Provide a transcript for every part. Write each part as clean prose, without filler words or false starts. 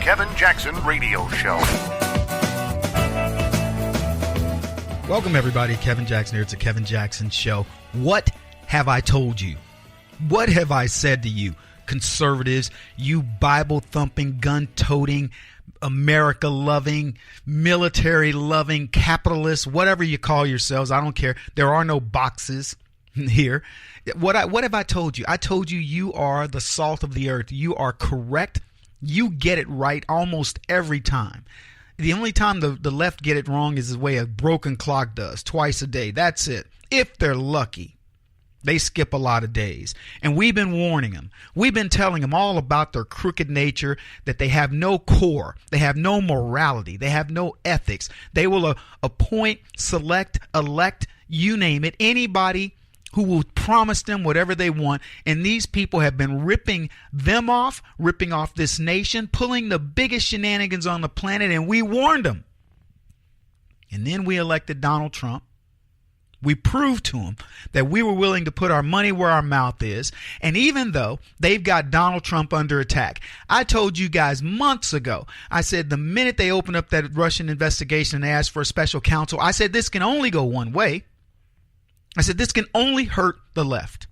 Kevin Jackson Radio Show. Welcome, everybody. Kevin Jackson here. It's a Kevin Jackson Show. What have I told you? What have I said to you, conservatives, you Bible-thumping, gun-toting, America-loving, military-loving, capitalists, whatever you call yourselves? I don't care. There are no boxes here. What have I told you? I told you you are the salt of the earth. You are correct. You get it right almost every time. The only time the left get it wrong is the way a broken clock does, twice a day. That's it. If they're lucky. They skip a lot of days. And we've been warning them. We've been telling them all about their crooked nature, that they have no core. They have no morality. They have no ethics. They will appoint, select, elect, you name it, anybody who will promise them whatever they want. And these people have been ripping them off, ripping off this nation, pulling the biggest shenanigans on the planet. And we warned them. And then we elected Donald Trump. We proved to them that we were willing to put our money where our mouth is. And even though they've got Donald Trump under attack, I told you guys months ago, I said the minute they opened up that Russian investigation and they asked for a special counsel, I said this can only go one way. I said this can only hurt the left.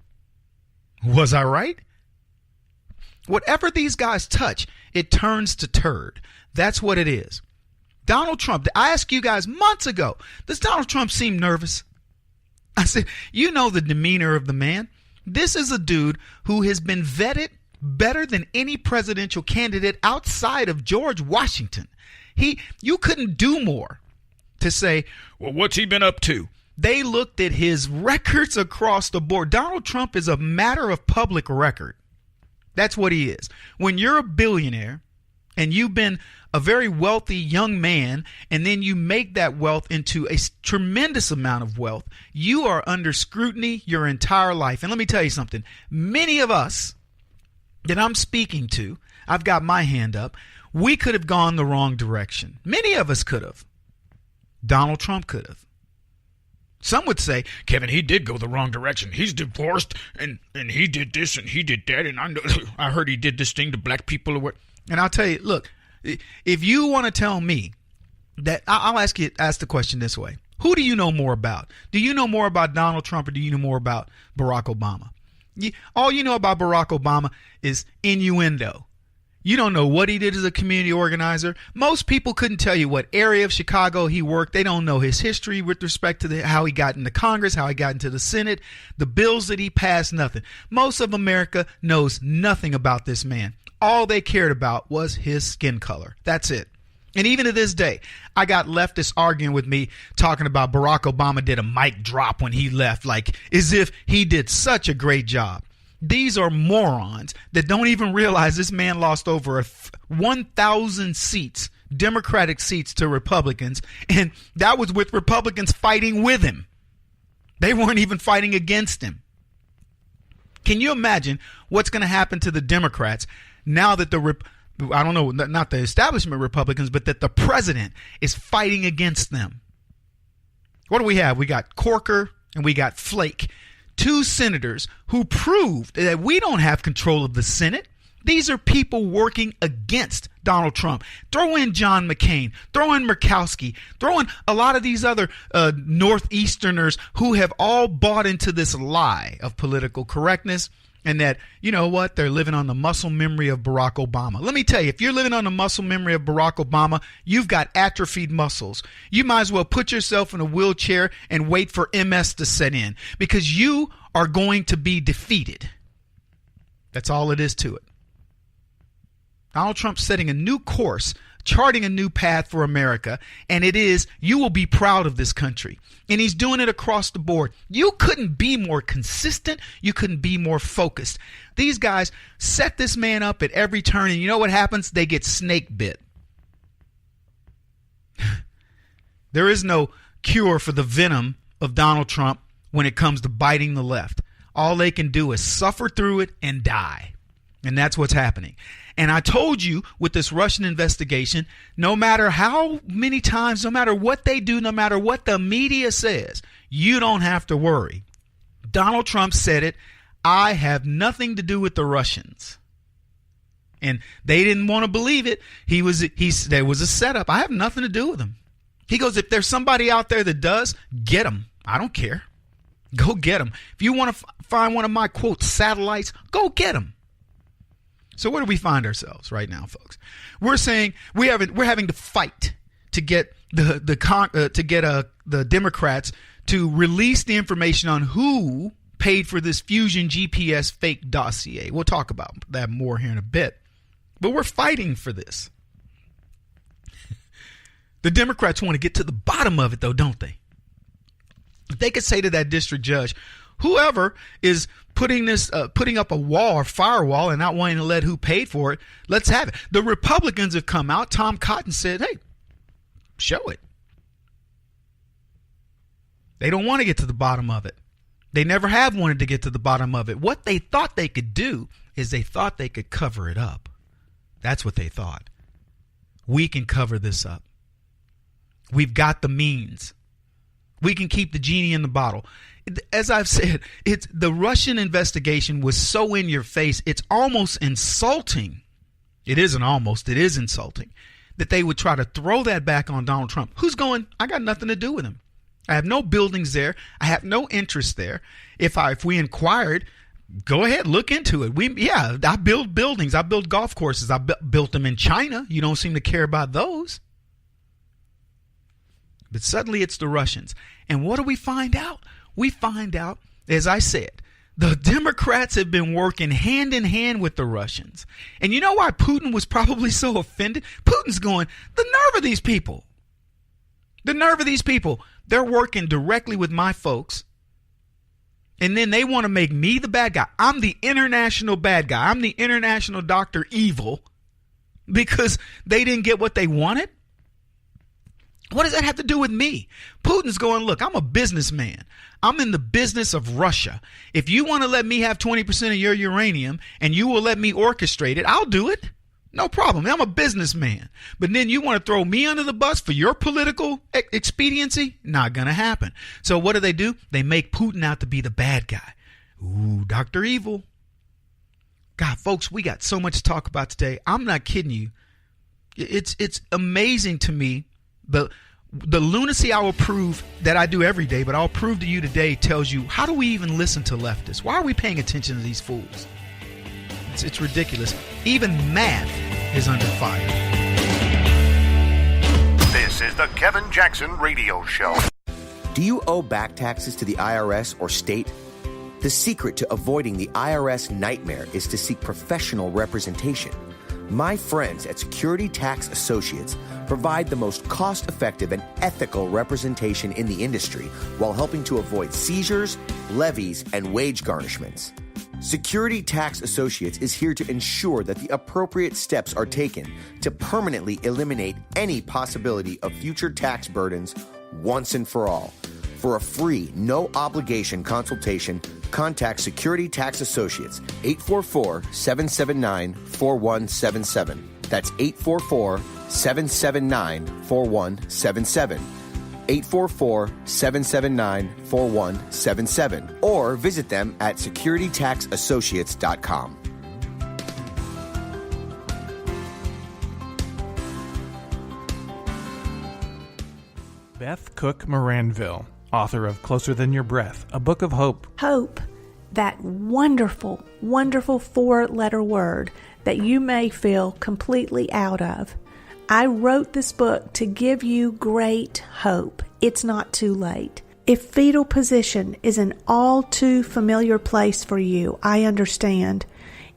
Was I right? Whatever these guys touch, it turns to turd. That's what it is. Donald Trump, I asked you guys months ago, does Donald Trump seem nervous? I said, you know the demeanor of the man. This is a dude who has been vetted better than any presidential candidate outside of George Washington. You couldn't do more to say, well, what's he been up to? They looked at his records across the board. Donald Trump is a matter of public record. That's what he is. When you're a billionaire and you've been a very wealthy young man, and then you make that wealth into a tremendous amount of wealth, you are under scrutiny your entire life. And let me tell you something. Many of us that I'm speaking to, I've got my hand up, we could have gone the wrong direction. Many of us could have. Donald Trump could have. Some would say, Kevin, he did go the wrong direction. He's divorced, and he did this, and he did that, and I heard he did this thing to black people. And I'll tell you, look, if you want to tell me that, I'll ask the question this way. Who do you know more about? Do you know more about Donald Trump, or do you know more about Barack Obama? All you know about Barack Obama is innuendo. You don't know what he did as a community organizer. Most people couldn't tell you what area of Chicago he worked. They don't know his history with respect to how he got into Congress, how he got into the Senate, the bills that he passed, nothing. Most of America knows nothing about this man. All they cared about was his skin color. That's it. And even to this day, I got leftists arguing with me, talking about Barack Obama did a mic drop when he left, like as if he did such a great job. These are morons that don't even realize this man lost over 1,000 seats, Democratic seats, to Republicans. And that was with Republicans fighting with him. They weren't even fighting against him. Can you imagine what's going to happen to the Democrats now that I don't know, not the establishment Republicans, but that the president is fighting against them? What do we have? We got Corker and we got Flake, two senators who proved that we don't have control of the Senate. These are people working against Donald Trump. Throw in John McCain, throw in Murkowski, throw in a lot of these other Northeasterners who have all bought into this lie of political correctness, and that, you know what, they're living on the muscle memory of Barack Obama. Let me tell you, if you're living on the muscle memory of Barack Obama, you've got atrophied muscles. You might as well put yourself in a wheelchair and wait for MS to set in, because you are going to be defeated. That's all it is to it. Donald Trump's setting a new course, charting a new path for America, and it is, you will be proud of this country. And he's doing it across the board. You couldn't be more consistent. You couldn't be more focused. These guys set this man up at every turn, and you know what happens? They get snake bit. There is no cure for the venom of Donald Trump when it comes to biting the left. All they can do is suffer through it and die. And that's what's happening. And I told you with this Russian investigation, no matter how many times, no matter what they do, no matter what the media says, you don't have to worry. Donald Trump said it. I have nothing to do with the Russians. And they didn't want to believe it. There was a setup. I have nothing to do with him. He goes, if there's somebody out there that does, get them. I don't care. Go get them. If you want to find one of my, quote, satellites, go get them. So where do we find ourselves right now, folks? We're saying we're having to fight to get the Democrats to release the information on who paid for this Fusion GPS fake dossier. We'll talk about that more here in a bit. But we're fighting for this. The Democrats want to get to the bottom of it, though, don't they? They could say to that district judge, whoever is putting up a wall or firewall and not wanting to let who paid for it, let's have it. The Republicans have come out. Tom Cotton said, hey, show it. They don't want to get to the bottom of it. They never have wanted to get to the bottom of it. What they thought they could do is they thought they could cover it up. That's what they thought. We can cover this up. We've got the means. We can keep the genie in the bottle. As I've said, the Russian investigation was so in your face, it's almost insulting. It isn't almost, it is insulting that they would try to throw that back on Donald Trump. Who's going, I got nothing to do with him. I have no buildings there. I have no interest there. If we inquired, go ahead, look into it. I build buildings. I build golf courses. I built them in China. You don't seem to care about those. But suddenly it's the Russians. And what do we find out? We find out, as I said, the Democrats have been working hand in hand with the Russians. And you know why Putin was probably so offended? Putin's going, the nerve of these people. The nerve of these people. They're working directly with my folks. And then they want to make me the bad guy. I'm the international bad guy. I'm the international Dr. Evil because they didn't get what they wanted. What does that have to do with me? Putin's going, look, I'm a businessman. I'm in the business of Russia. If you want to let me have 20% of your uranium and you will let me orchestrate it, I'll do it. No problem. I'm a businessman. But then you want to throw me under the bus for your political expediency? Not going to happen. So what do? They make Putin out to be the bad guy. Ooh, Dr. Evil. God, folks, we got so much to talk about today. I'm not kidding you. It's amazing to me. The lunacy I will prove that I do every day, but I'll prove to you today tells you, how do we even listen to leftists? Why are we paying attention to these fools? It's ridiculous. Even math is under fire. This is the Kevin Jackson Radio Show. Do you owe back taxes to the IRS or state? The secret to avoiding the IRS nightmare is to seek professional representation. My friends at Security Tax Associates provide the most cost-effective and ethical representation in the industry while helping to avoid seizures, levies, and wage garnishments. Security Tax Associates is here to ensure that the appropriate steps are taken to permanently eliminate any possibility of future tax burdens once and for all. For a free, no-obligation consultation, contact Security Tax Associates, 844-779-4177. That's 844-779-4177. 844-779-4177. Or visit them at securitytaxassociates.com. Beth Cook Moranville, author of Closer Than Your Breath, a book of hope. Hope, that wonderful, wonderful four-letter word that you may feel completely out of. I wrote this book to give you great hope. It's not too late. If fetal position is an all too familiar place for you, I understand.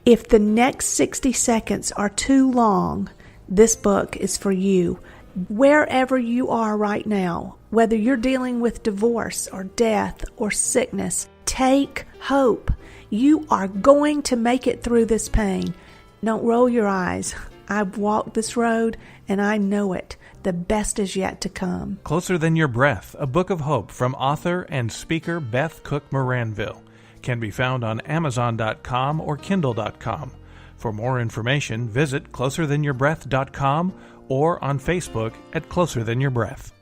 If the next 60 seconds are too long, this book is for you. Wherever you are right now, whether you're dealing with divorce or death or sickness, take hope. You are going to make it through this pain. Don't roll your eyes. I've walked this road and I know it. The best is yet to come. Closer Than Your Breath, a book of hope from author and speaker Beth Cook Moranville. Can be found on Amazon.com or Kindle.com. For more information, visit closerthanyourBreath.com or on Facebook at Closer Than Your Breath.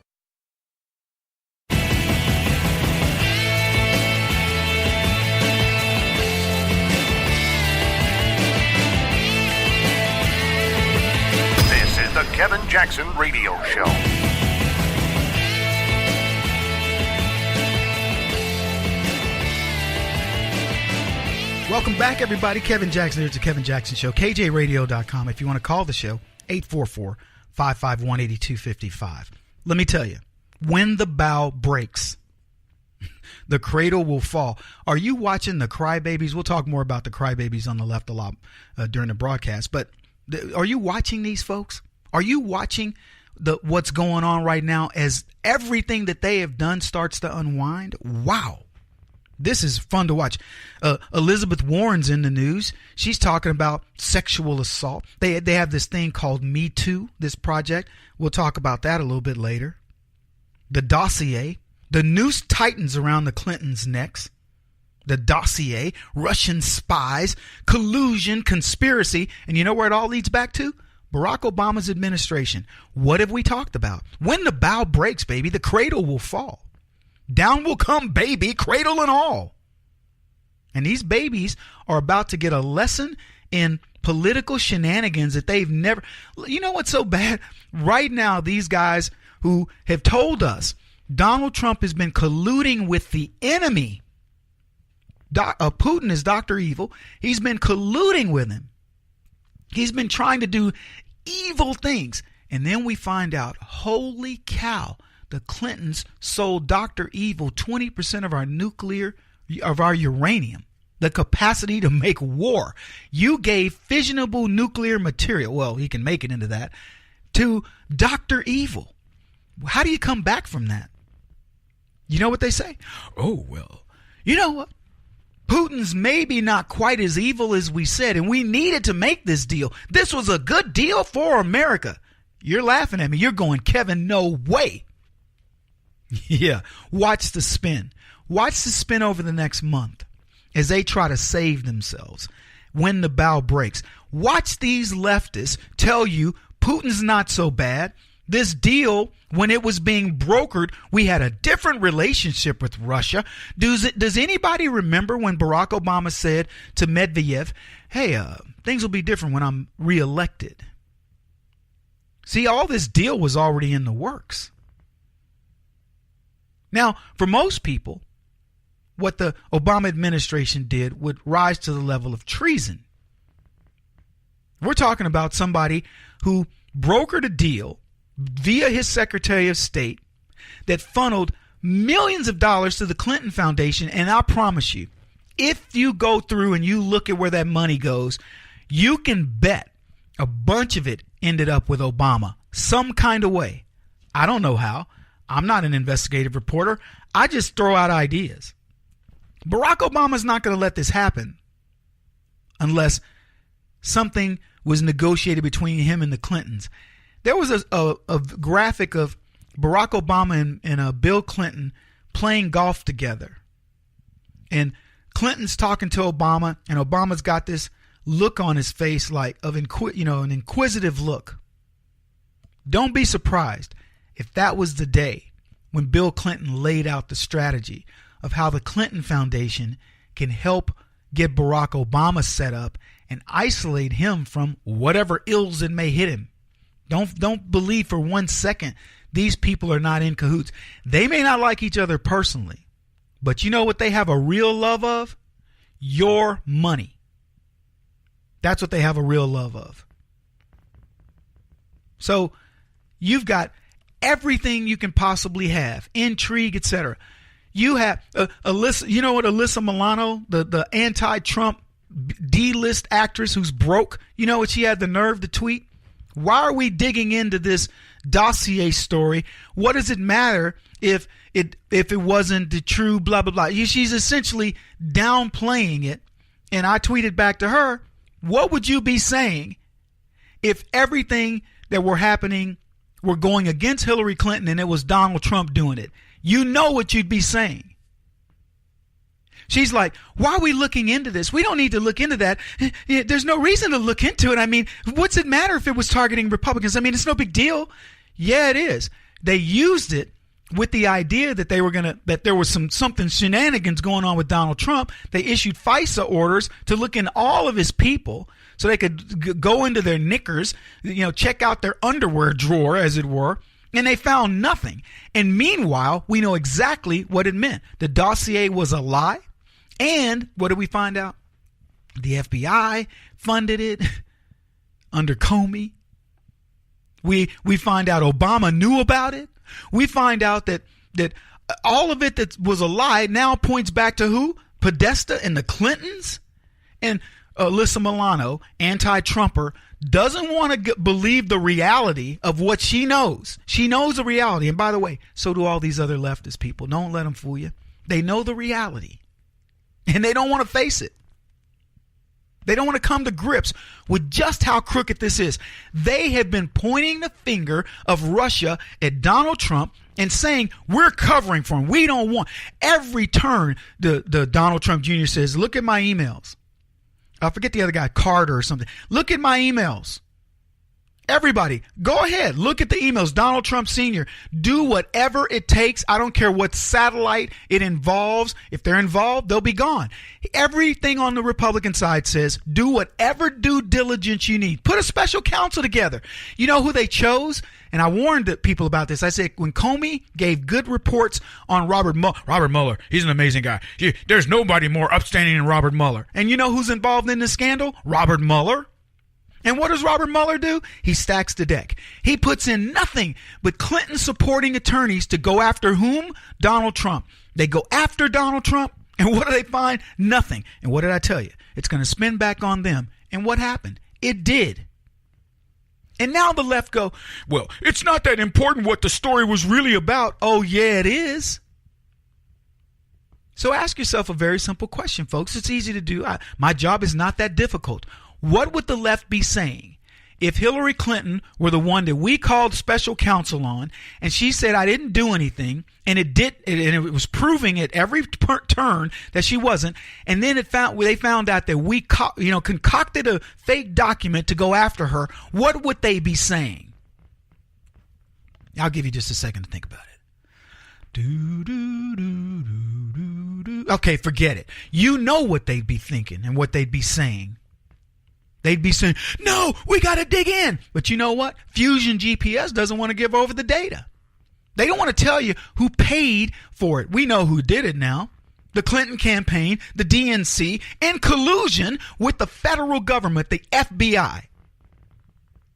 Jackson Radio Show. Welcome back, everybody. Kevin Jackson here. It's the Kevin Jackson Show. KJRadio.com. If you want to call the show, 844-551-8255. Let me tell you, when the bow breaks, the cradle will fall. Are you watching the crybabies? We'll talk more about the crybabies on the left a lot during the broadcast. But are you watching these folks? Are you watching what's going on right now as everything that they have done starts to unwind? Wow. This is fun to watch. Elizabeth Warren's in the news. She's talking about sexual assault. They have this thing called Me Too, this project. We'll talk about that a little bit later. The dossier. The noose tightens around the Clintons' necks. The dossier. Russian spies. Collusion. Conspiracy. And you know where it all leads back to? Barack Obama's administration. What have we talked about? When the bow breaks, baby, the cradle will fall. Down will come baby, cradle and all. And these babies are about to get a lesson in political shenanigans that they've never. You know what's so bad? Right now, these guys who have told us Donald Trump has been colluding with the enemy. Putin is Dr. Evil. He's been colluding with him. He's been trying to do evil things. And then we find out, holy cow, the Clintons sold Dr. Evil 20% of our uranium, the capacity to make war. You gave fissionable nuclear material, well, he can make it into that, to Dr. Evil. How do you come back from that? You know what they say? Oh, well, you know what? Putin's maybe not quite as evil as we said, and we needed to make this deal. This was a good deal for America. You're laughing at me. You're going, Kevin, no way. Yeah, watch the spin. Watch the spin over the next month as they try to save themselves when the bow breaks. Watch these leftists tell you Putin's not so bad. This deal, when it was being brokered, we had a different relationship with Russia. Does anybody remember when Barack Obama said to Medvedev, hey, things will be different when I'm reelected? See, all this deal was already in the works. Now, for most people, what the Obama administration did would rise to the level of treason. We're talking about somebody who brokered a deal via his Secretary of State that funneled millions of dollars to the Clinton Foundation. And I promise you, if you go through and you look at where that money goes, you can bet a bunch of it ended up with Obama some kind of way. I don't know how. I'm not an investigative reporter. I just throw out ideas. Barack Obama's not going to let this happen unless something was negotiated between him and the Clintons. There was a graphic of Barack Obama and Bill Clinton playing golf together. And Clinton's talking to Obama, and Obama's got this look on his face like of an inquisitive look. Don't be surprised if that was the day when Bill Clinton laid out the strategy of how the Clinton Foundation can help get Barack Obama set up and isolate him from whatever ills that may hit him. Don't believe for 1 second these people are not in cahoots. They may not like each other personally, but you know what they have a real love of? Your money. That's what they have a real love of. So you've got everything you can possibly have, intrigue, etc. You have Alyssa, you know what, Alyssa Milano, the anti-Trump D-list actress who's broke, you know what she had the nerve to tweet? Why are we digging into this dossier story? What does it matter if it wasn't the true blah, blah, blah? She's essentially downplaying it. And I tweeted back to her, what would you be saying if everything that were happening were going against Hillary Clinton and it was Donald Trump doing it? You know what you'd be saying. She's like, why are we looking into this? We don't need to look into that. There's no reason to look into it. I mean, what's it matter if it was targeting Republicans? I mean, it's no big deal. Yeah, it is. They used it with the idea that that there was something shenanigans going on with Donald Trump. They issued FISA orders to look in all of his people so they could go into their knickers, check out their underwear drawer, as it were, and they found nothing. And meanwhile, we know exactly what it meant. The dossier was a lie. And what did we find out? The FBI funded it under Comey. We find out Obama knew about it. We find out that all of it that was a lie now points back to who? Podesta and the Clintons. And Alyssa Milano, anti-Trumper, doesn't want to believe the reality of what she knows. She knows the reality. And by the way, so do all these other leftist people. Don't let them fool you. They know the reality. And they don't want to face it. They don't want to come to grips with just how crooked this is. They have been pointing the finger of Russia at Donald Trump and saying, we're covering for him. We don't want. Every turn, the Donald Trump Jr. says, look at my emails. I forget the other guy, Carter or something. Look at my emails. Everybody, go ahead. Look at the emails. Donald Trump Sr., do whatever it takes. I don't care what satellite it involves. If they're involved, they'll be gone. Everything on the Republican side says do whatever due diligence you need. Put a special counsel together. You know who they chose? And I warned the people about this. I said, when Comey gave good reports on Robert Mueller, he's an amazing guy. There's nobody more upstanding than Robert Mueller. And you know who's involved in this scandal? Robert Mueller. And what does Robert Mueller do? He stacks the deck. He puts in nothing but Clinton supporting attorneys to go after whom? Donald Trump. They go after Donald Trump, and what do they find? Nothing. And what did I tell you? It's going to spin back on them. And what happened? It did. And now the left go, well, it's not that important what the story was really about. Oh, yeah, it is. So ask yourself a very simple question, folks. It's easy to do. My job is not that difficult. What would the left be saying if Hillary Clinton were the one that we called special counsel on, and she said I didn't do anything, and it was proving at every turn that she wasn't, and then they found out that we concocted a fake document to go after her? What would they be saying? I'll give you just a second to think about it. Okay, forget it. You know what they'd be thinking and what they'd be saying. They'd be saying, no, we got to dig in. But you know what? Fusion GPS doesn't want to give over the data. They don't want to tell you who paid for it. We know who did it now. The Clinton campaign, the DNC, in collusion with the federal government, the FBI.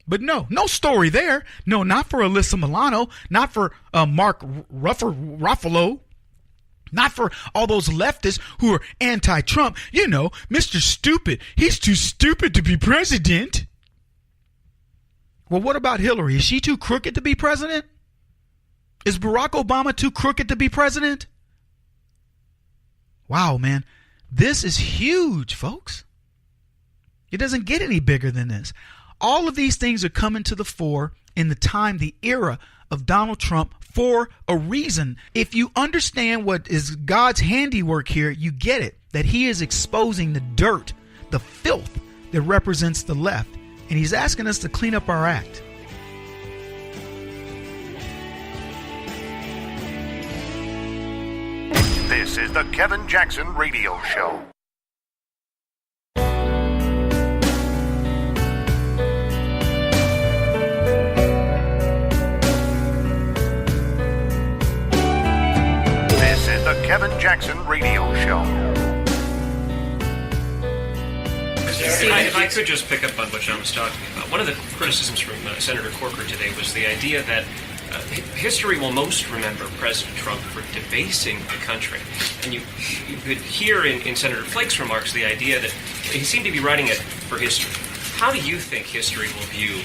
But no story there. No, not for Alyssa Milano, not for Mark Ruffalo. Not for all those leftists who are anti-Trump. Mr. Stupid. He's too stupid to be president. Well, what about Hillary? Is she too crooked to be president? Is Barack Obama too crooked to be president? Wow, man. This is huge, folks. It doesn't get any bigger than this. All of these things are coming to the fore in the era of Donald Trump for a reason. If you understand what is God's handiwork here, you get it, that he is exposing the dirt, the filth that represents the left, and he's asking us to clean up our act. This is the Kevin Jackson Radio Show. The Kevin Jackson Radio Show. If I could just pick up on what John was talking about. One of the criticisms from Senator Corker today was the idea that history will most remember President Trump for debasing the country. And you could hear in Senator Flake's remarks the idea that he seemed to be writing it for history. How do you think history will view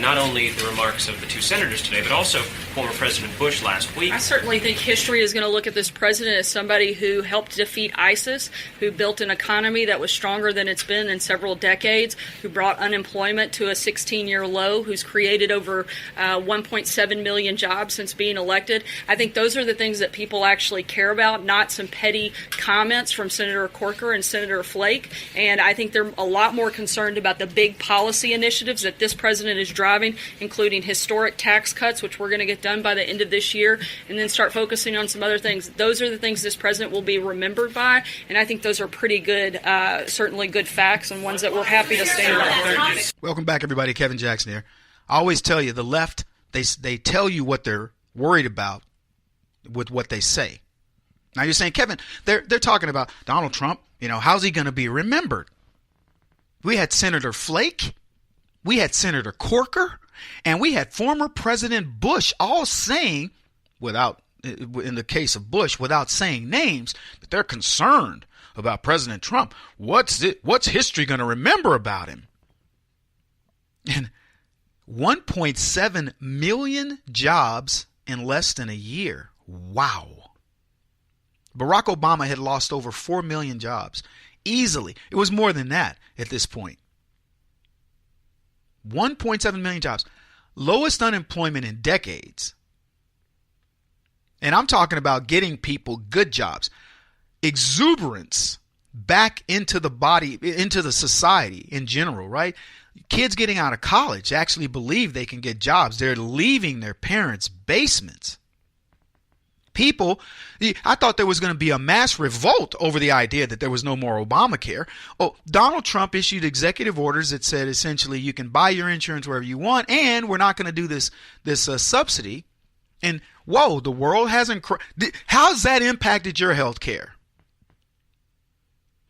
not only the remarks of the two senators today, but also former President Bush last week? I certainly think history is going to look at this president as somebody who helped defeat ISIS, who built an economy that was stronger than it's been in several decades, who brought unemployment to a 16-year low, who's created over 1.7 million jobs since being elected. I think those are the things that people actually care about, not some petty comments from Senator Corker and Senator Flake. And I think they're a lot more concerned about the big policy initiatives that this president is driving, including historic tax cuts, which we're going to get done by the end of this year, and then start focusing on some other things. Those are the things this president will be remembered by, and I think those are pretty good, certainly good facts and ones that we're happy to stand on. Welcome back, everybody. Kevin Jackson here. I always tell you, the left, they tell you what they're worried about with what they say. Now you're saying, Kevin, they're talking about Donald Trump. How's he going to be remembered? We had Senator Flake, we had Senator Corker, and we had former President Bush all saying, in the case of Bush, without saying names, that they're concerned about President Trump. What's history going to remember about him? And 1.7 million jobs in less than a year. Wow. Barack Obama had lost over 4 million jobs. Easily. It was more than that at this point. 1.7 million jobs. Lowest unemployment in decades. And I'm talking about getting people good jobs. Exuberance back into the body, into the society in general, right? Kids getting out of college actually believe they can get jobs. They're leaving their parents' basements. People, I thought there was going to be a mass revolt over the idea that there was no more Obamacare. Oh, Donald Trump issued executive orders that said essentially you can buy your insurance wherever you want, and we're not going to do this subsidy. And whoa, the world hasn't. How's that impacted your health care?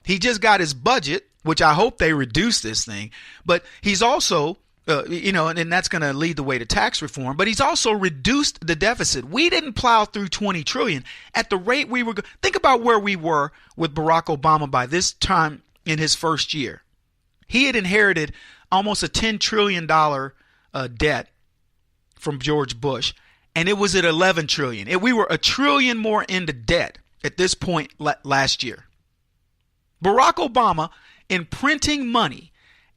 He just got his budget, which I hope they reduce this thing, but he's also. And that's going to lead the way to tax reform. But he's also reduced the deficit. We didn't plow through 20 trillion at the rate we were. Think about where we were with Barack Obama by this time in his first year. He had inherited almost a $10 trillion debt from George Bush, and it was at 11 trillion. We were $1 trillion more into debt at this point last year. Barack Obama, in printing money,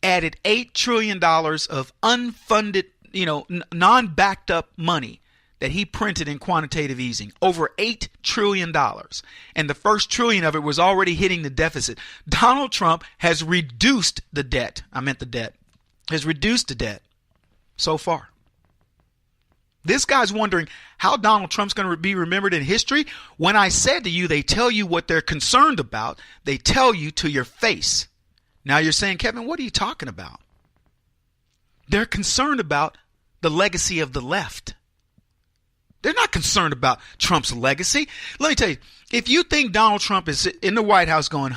added $8 trillion of unfunded, non-backed up money that he printed in quantitative easing. Over $8 trillion. And the first trillion of it was already hitting the deficit. Donald Trump has reduced the debt. Has reduced the debt so far. This guy's wondering how Donald Trump's going to be remembered in history. When I said to you, they tell you what they're concerned about. They tell you to your face. Now you're saying, Kevin, what are you talking about? They're concerned about the legacy of the left. They're not concerned about Trump's legacy. Let me tell you, if you think Donald Trump is in the White House going,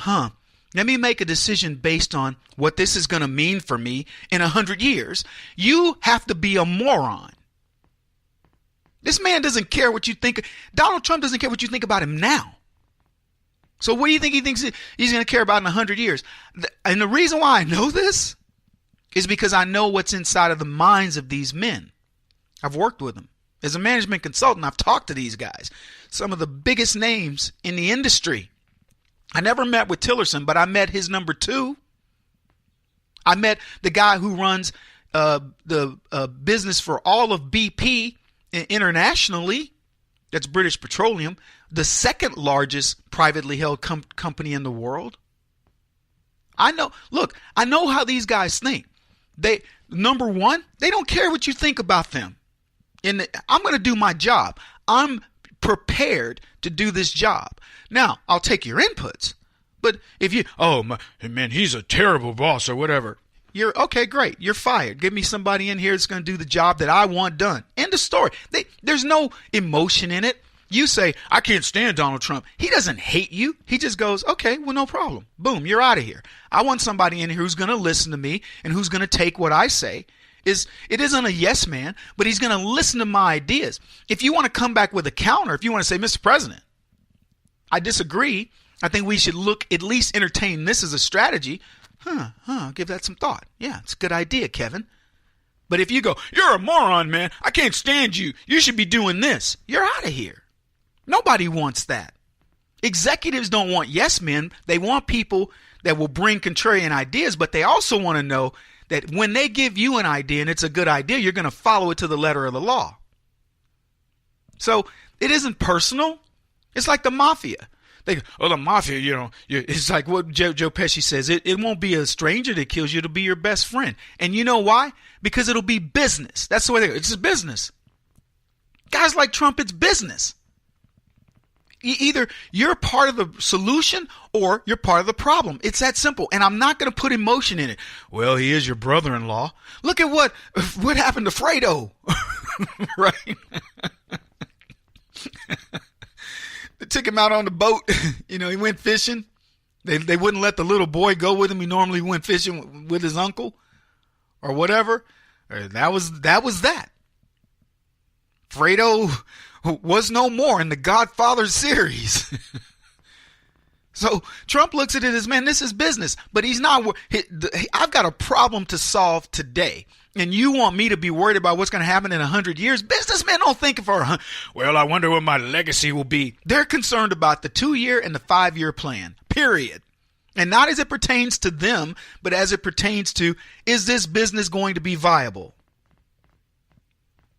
let me make a decision based on what this is going to mean for me in 100 years, you have to be a moron. This man doesn't care what you think. Donald Trump doesn't care what you think about him now. So what do you think he thinks he's going to care about in 100 years? And the reason why I know this is because I know what's inside of the minds of these men. I've worked with them. As a management consultant, I've talked to these guys, some of the biggest names in the industry. I never met with Tillerson, but I met his number 2. I met the guy who runs the business for all of BP internationally. That's British Petroleum, the second largest privately held company in the world. I know how these guys think. Number one, they don't care what you think about them. I'm going to do my job. I'm prepared to do this job. Now, I'll take your inputs. But if you, man, he's a terrible boss or whatever. You're okay, great. You're fired. Give me somebody in here that's going to do the job that I want done. End of story. There's no emotion in it. You say, I can't stand Donald Trump. He doesn't hate you. He just goes, okay, well, no problem. Boom, you're out of here. I want somebody in here who's going to listen to me and who's going to take what I say. It isn't a yes man, but he's going to listen to my ideas. If you want to come back with a counter, if you want to say, Mr. President, I disagree. I think we should at least entertain this as a strategy. Give that some thought. Yeah, it's a good idea, Kevin. But if you go, you're a moron, man. I can't stand you. You should be doing this. You're out of here. Nobody wants that. Executives don't want yes men. They want people that will bring contrarian ideas, but they also want to know that when they give you an idea and it's a good idea, you're going to follow it to the letter of the law. So it isn't personal. It's like the mafia. the mafia, it's like what Joe Pesci says. It won't be a stranger that kills you. It'll be your best friend. And you know why? Because it'll be business. That's the way they go. It's just business. Guys like Trump, it's business. Either you're part of the solution or you're part of the problem. It's that simple. And I'm not going to put emotion in it. Well, he is your brother-in-law. Look at what happened to Fredo. Right? They took him out on the boat. He went fishing. They wouldn't let the little boy go with him. He normally went fishing with his uncle or whatever. That was that. Fredo was no more in the Godfather series. So Trump looks at it as, man, this is business, but he's not. I've got a problem to solve today. And you want me to be worried about what's going to happen in 100 years? Businessmen don't think well, I wonder what my legacy will be. They're concerned about the 2-year and the 5-year plan, period. And not as it pertains to them, but as it pertains to, is this business going to be viable?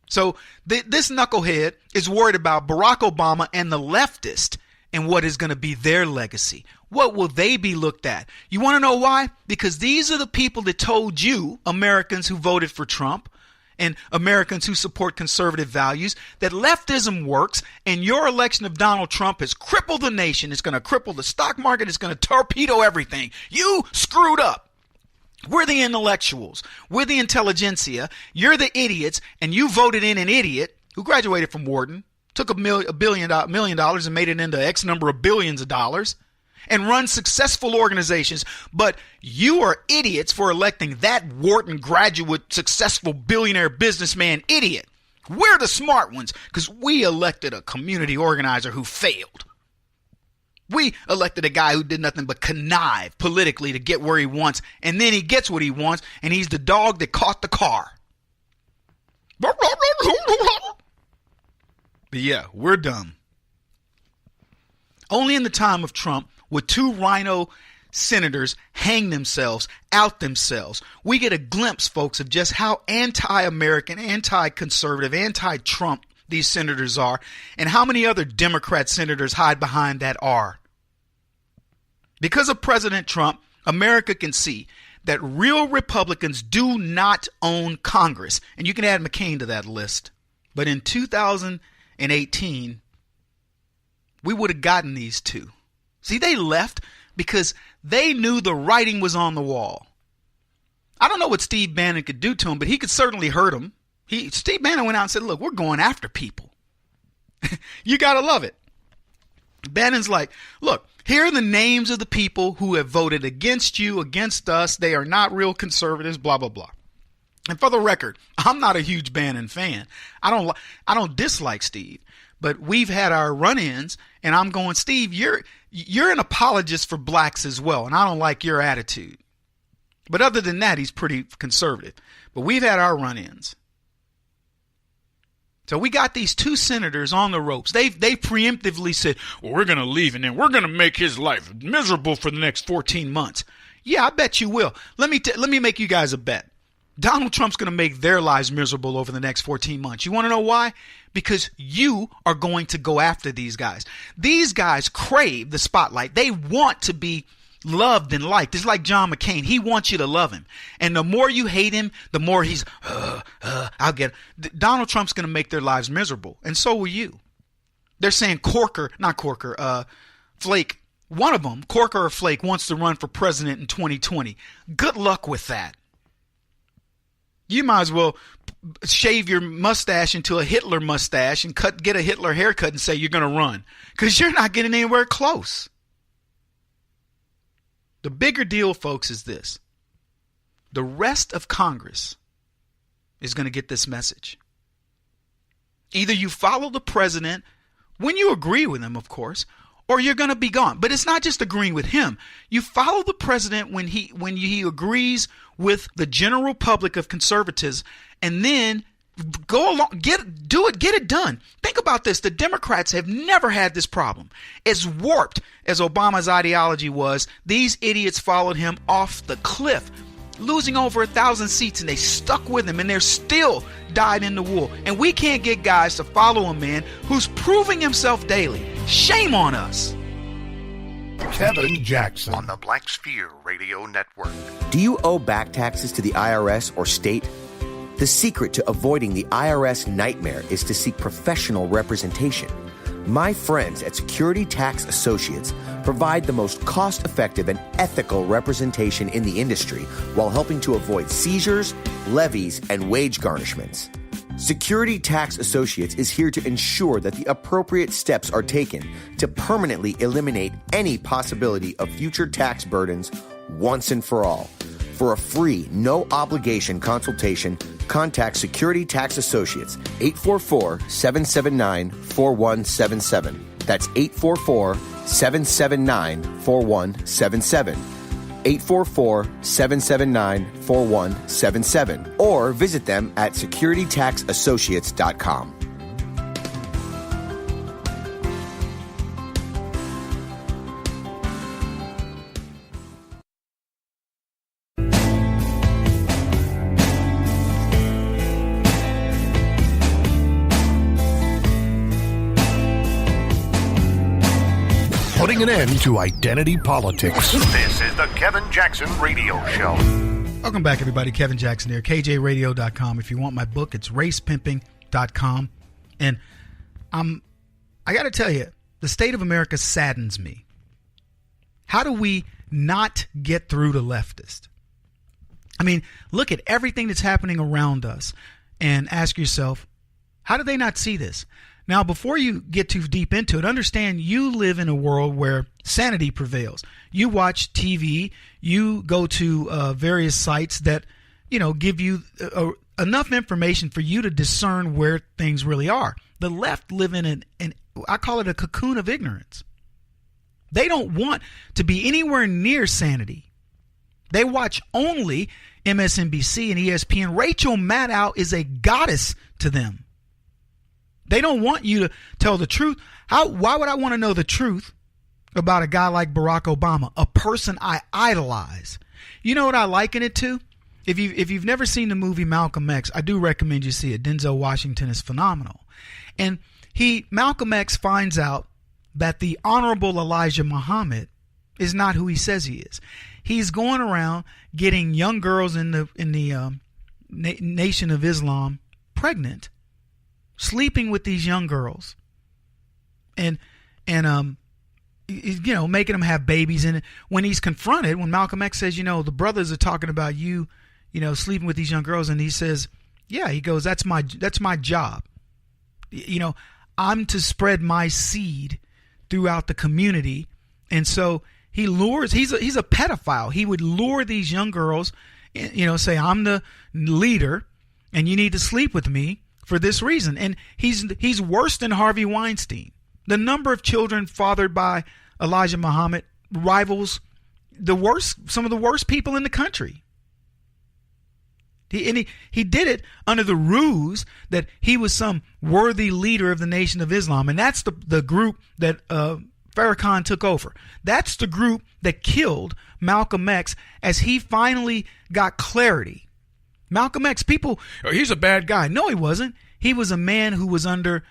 So this knucklehead is worried about Barack Obama and the leftist and what is going to be their legacy. What will they be looked at? You want to know why? Because these are the people that told you, Americans who voted for Trump and Americans who support conservative values, that leftism works, and your election of Donald Trump has crippled the nation. It's going to cripple the stock market. It's going to torpedo everything. You screwed up. We're the intellectuals. We're the intelligentsia. You're the idiots, and you voted in an idiot who graduated from Wharton, took $1 million and made it into X number of billions of dollars, and run successful organizations. But you are idiots for electing that Wharton graduate, successful billionaire businessman idiot. We're the smart ones because we elected a community organizer who failed. We elected a guy who did nothing but connive politically to get where he wants, and then he gets what he wants, and he's the dog that caught the car. But yeah, we're dumb. Only in the time of Trump would 2 rhino senators hang themselves, out themselves. We get a glimpse, folks, of just how anti-American, anti-conservative, anti-Trump these senators are, and how many other Democrat senators hide behind that R. Because of President Trump, America can see that real Republicans do not own Congress. And you can add McCain to that list. But in 2018, we would have gotten these 2. See, they left because they knew the writing was on the wall. I don't know what Steve Bannon could do to him, but he could certainly hurt him. Steve Bannon went out and said, look, we're going after people. You got to love it. Bannon's like, look, here are the names of the people who have voted against you, against us. They are not real conservatives, blah, blah, blah. And for the record, I'm not a huge Bannon fan. I don't dislike Steve, but we've had our run-ins, and I'm going, Steve, you're an apologist for blacks as well, and I don't like your attitude. But other than that, he's pretty conservative. But we've had our run-ins. So we got these 2 senators on the ropes. They preemptively said, well, we're going to leave, and then we're going to make his life miserable for the next 14 months. Yeah, I bet you will. Let me make you guys a bet. Donald Trump's going to make their lives miserable over the next 14 months. You want to know why? Because you are going to go after these guys. These guys crave the spotlight. They want to be loved and liked. It's like John McCain. He wants you to love him. And the more you hate him, the more he's, I'll get it. Donald Trump's going to make their lives miserable. And so will you. They're saying Flake, one of them, Corker or Flake, wants to run for president in 2020. Good luck with that. You might as well shave your mustache into a Hitler mustache and get a Hitler haircut and say you're going to run, because you're not getting anywhere close. The bigger deal, folks, is this. The rest of Congress is going to get this message. Either you follow the president when you agree with him, of course, or you're going to be gone. But it's not just agreeing with him. You follow the president when he agrees with the general public of conservatives, and then go along, get it done. Think about this. The Democrats have never had this problem. As warped as Obama's ideology was, these idiots followed him off the cliff, losing over 1,000 seats, and they stuck with him, and they're still dyed in the wool. And we can't get guys to follow a man who's proving himself daily. Shame on us. Kevin Jackson on the Black Sphere Radio Network. Do you owe back taxes to the IRS or state? The secret to avoiding the IRS nightmare is to seek professional representation. My friends at Security Tax Associates provide the most cost-effective and ethical representation in the industry while helping to avoid seizures, levies, and wage garnishments. Security Tax Associates is here to ensure that the appropriate steps are taken to permanently eliminate any possibility of future tax burdens once and for all. For a free, no-obligation consultation, contact Security Tax Associates, 844-779-4177. That's 844-779-4177. 844-779-4177. Or visit them at securitytaxassociates.com. Putting an end to identity politics. This is the Kevin Jackson Radio Show. Welcome back, everybody. Kevin Jackson here, KJRadio.com. If you want my book, it's racepimping.com. And I got to tell you, the state of America saddens me. How do we not get through the leftist? I mean, look at everything that's happening around us and ask yourself, how do they not see this? Now, before you get too deep into it, understand you live in a world where sanity prevails. You watch TV, you go to various sites that, give you enough information for you to discern where things really are. The left live in an I call it a cocoon of ignorance. They don't want to be anywhere near sanity. They watch only MSNBC and ESPN. Rachel Maddow is a goddess to them. They don't want you to tell the truth. Why would I want to know the truth about a guy like Barack Obama, a person I idolize? You know what I liken it to? If you've never seen the movie Malcolm X, I do recommend you see it. Denzel Washington is phenomenal. And Malcolm X finds out that the Honorable Elijah Muhammad is not who he says he is. He's going around getting young girls in the Nation of Islam pregnant, sleeping with these young girls, and making them have babies. And when he's confronted, when Malcolm X says, the brothers are talking about you, sleeping with these young girls, and he says, yeah, he goes, that's my job. I'm to spread my seed throughout the community. And so he lures, he's a pedophile. He would lure these young girls, say, I'm the leader and you need to sleep with me for this reason. And he's worse than Harvey Weinstein. The number of children fathered by Elijah Muhammad rivals some of the worst people in the country. He did it under the ruse that he was some worthy leader of the Nation of Islam. And that's the group that Farrakhan took over. That's the group that killed Malcolm X as he finally got clarity. Malcolm X, he's a bad guy. No, he wasn't. He was a man who was under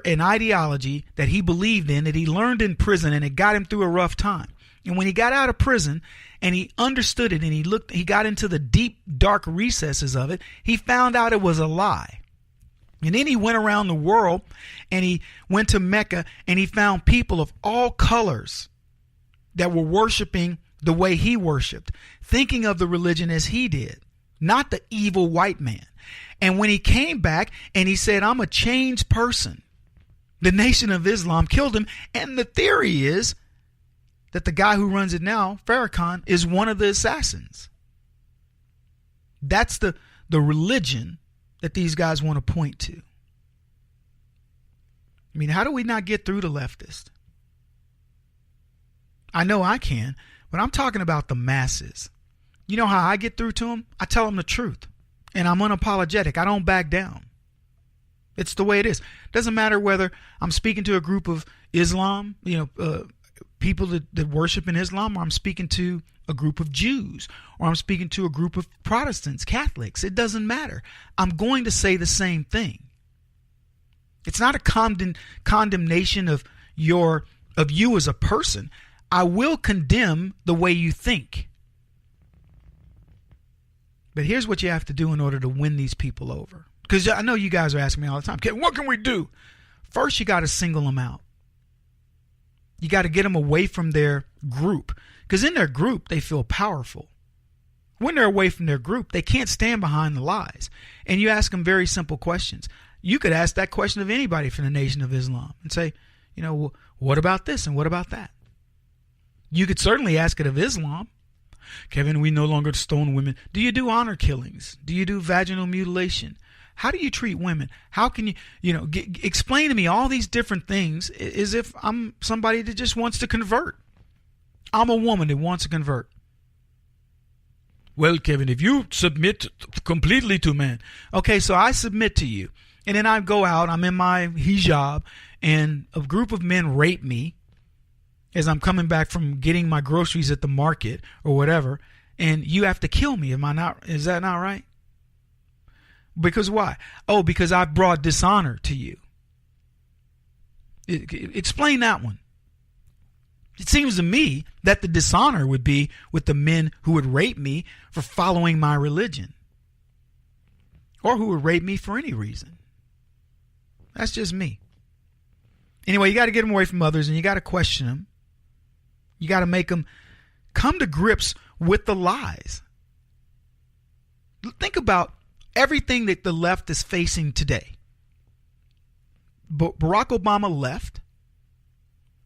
an ideology that he believed in, that he learned in prison, and it got him through a rough time. And when he got out of prison and he understood it and he got into the deep, dark recesses of it, he found out it was a lie. And then he went around the world and he went to Mecca and he found people of all colors that were worshiping the way he worshiped, thinking of the religion as he did, not the evil white man. And when he came back and he said, I'm a changed person, the Nation of Islam killed him. And the theory is that the guy who runs it now, Farrakhan, is one of the assassins. That's the religion that these guys want to point to. I mean, how do we not get through the leftist? I know I can, but I'm talking about the masses. You know how I get through to them? I tell them the truth, and I'm unapologetic. I don't back down. It's the way it is. Doesn't matter whether I'm speaking to a group of Islam, people that worship in Islam, or I'm speaking to a group of Jews, or I'm speaking to a group of Protestants, Catholics. It doesn't matter. I'm going to say the same thing. It's not a condemnation of you as a person. I will condemn the way you think. But here's what you have to do in order to win these people over. Because I know you guys are asking me all the time, Kevin, what can we do? First, you got to single them out. You got to get them away from their group. Because in their group, they feel powerful. When they're away from their group, they can't stand behind the lies. And you ask them very simple questions. You could ask that question of anybody from the Nation of Islam and say, well, what about this and what about that? You could certainly ask it of Islam. Kevin, we no longer stone women. Do you do honor killings? Do you do vaginal mutilation? How do you treat women? How can you, explain to me all these different things as if I'm somebody that just wants to convert. I'm a woman that wants to convert. Well, Kevin, if you submit completely to men. Okay, so I submit to you. And then I go out, I'm in my hijab, and a group of men rape me as I'm coming back from getting my groceries at the market or whatever, and you have to kill me. Is that not right? Because why? Oh, because I've brought dishonor to you. Explain that one. It seems to me that the dishonor would be with the men who would rape me for following my religion, or who would rape me for any reason. That's just me. Anyway, you got to get them away from others, and you got to question them. You got to make them come to grips with the lies. Think about everything that the left is facing today. Barack Obama left.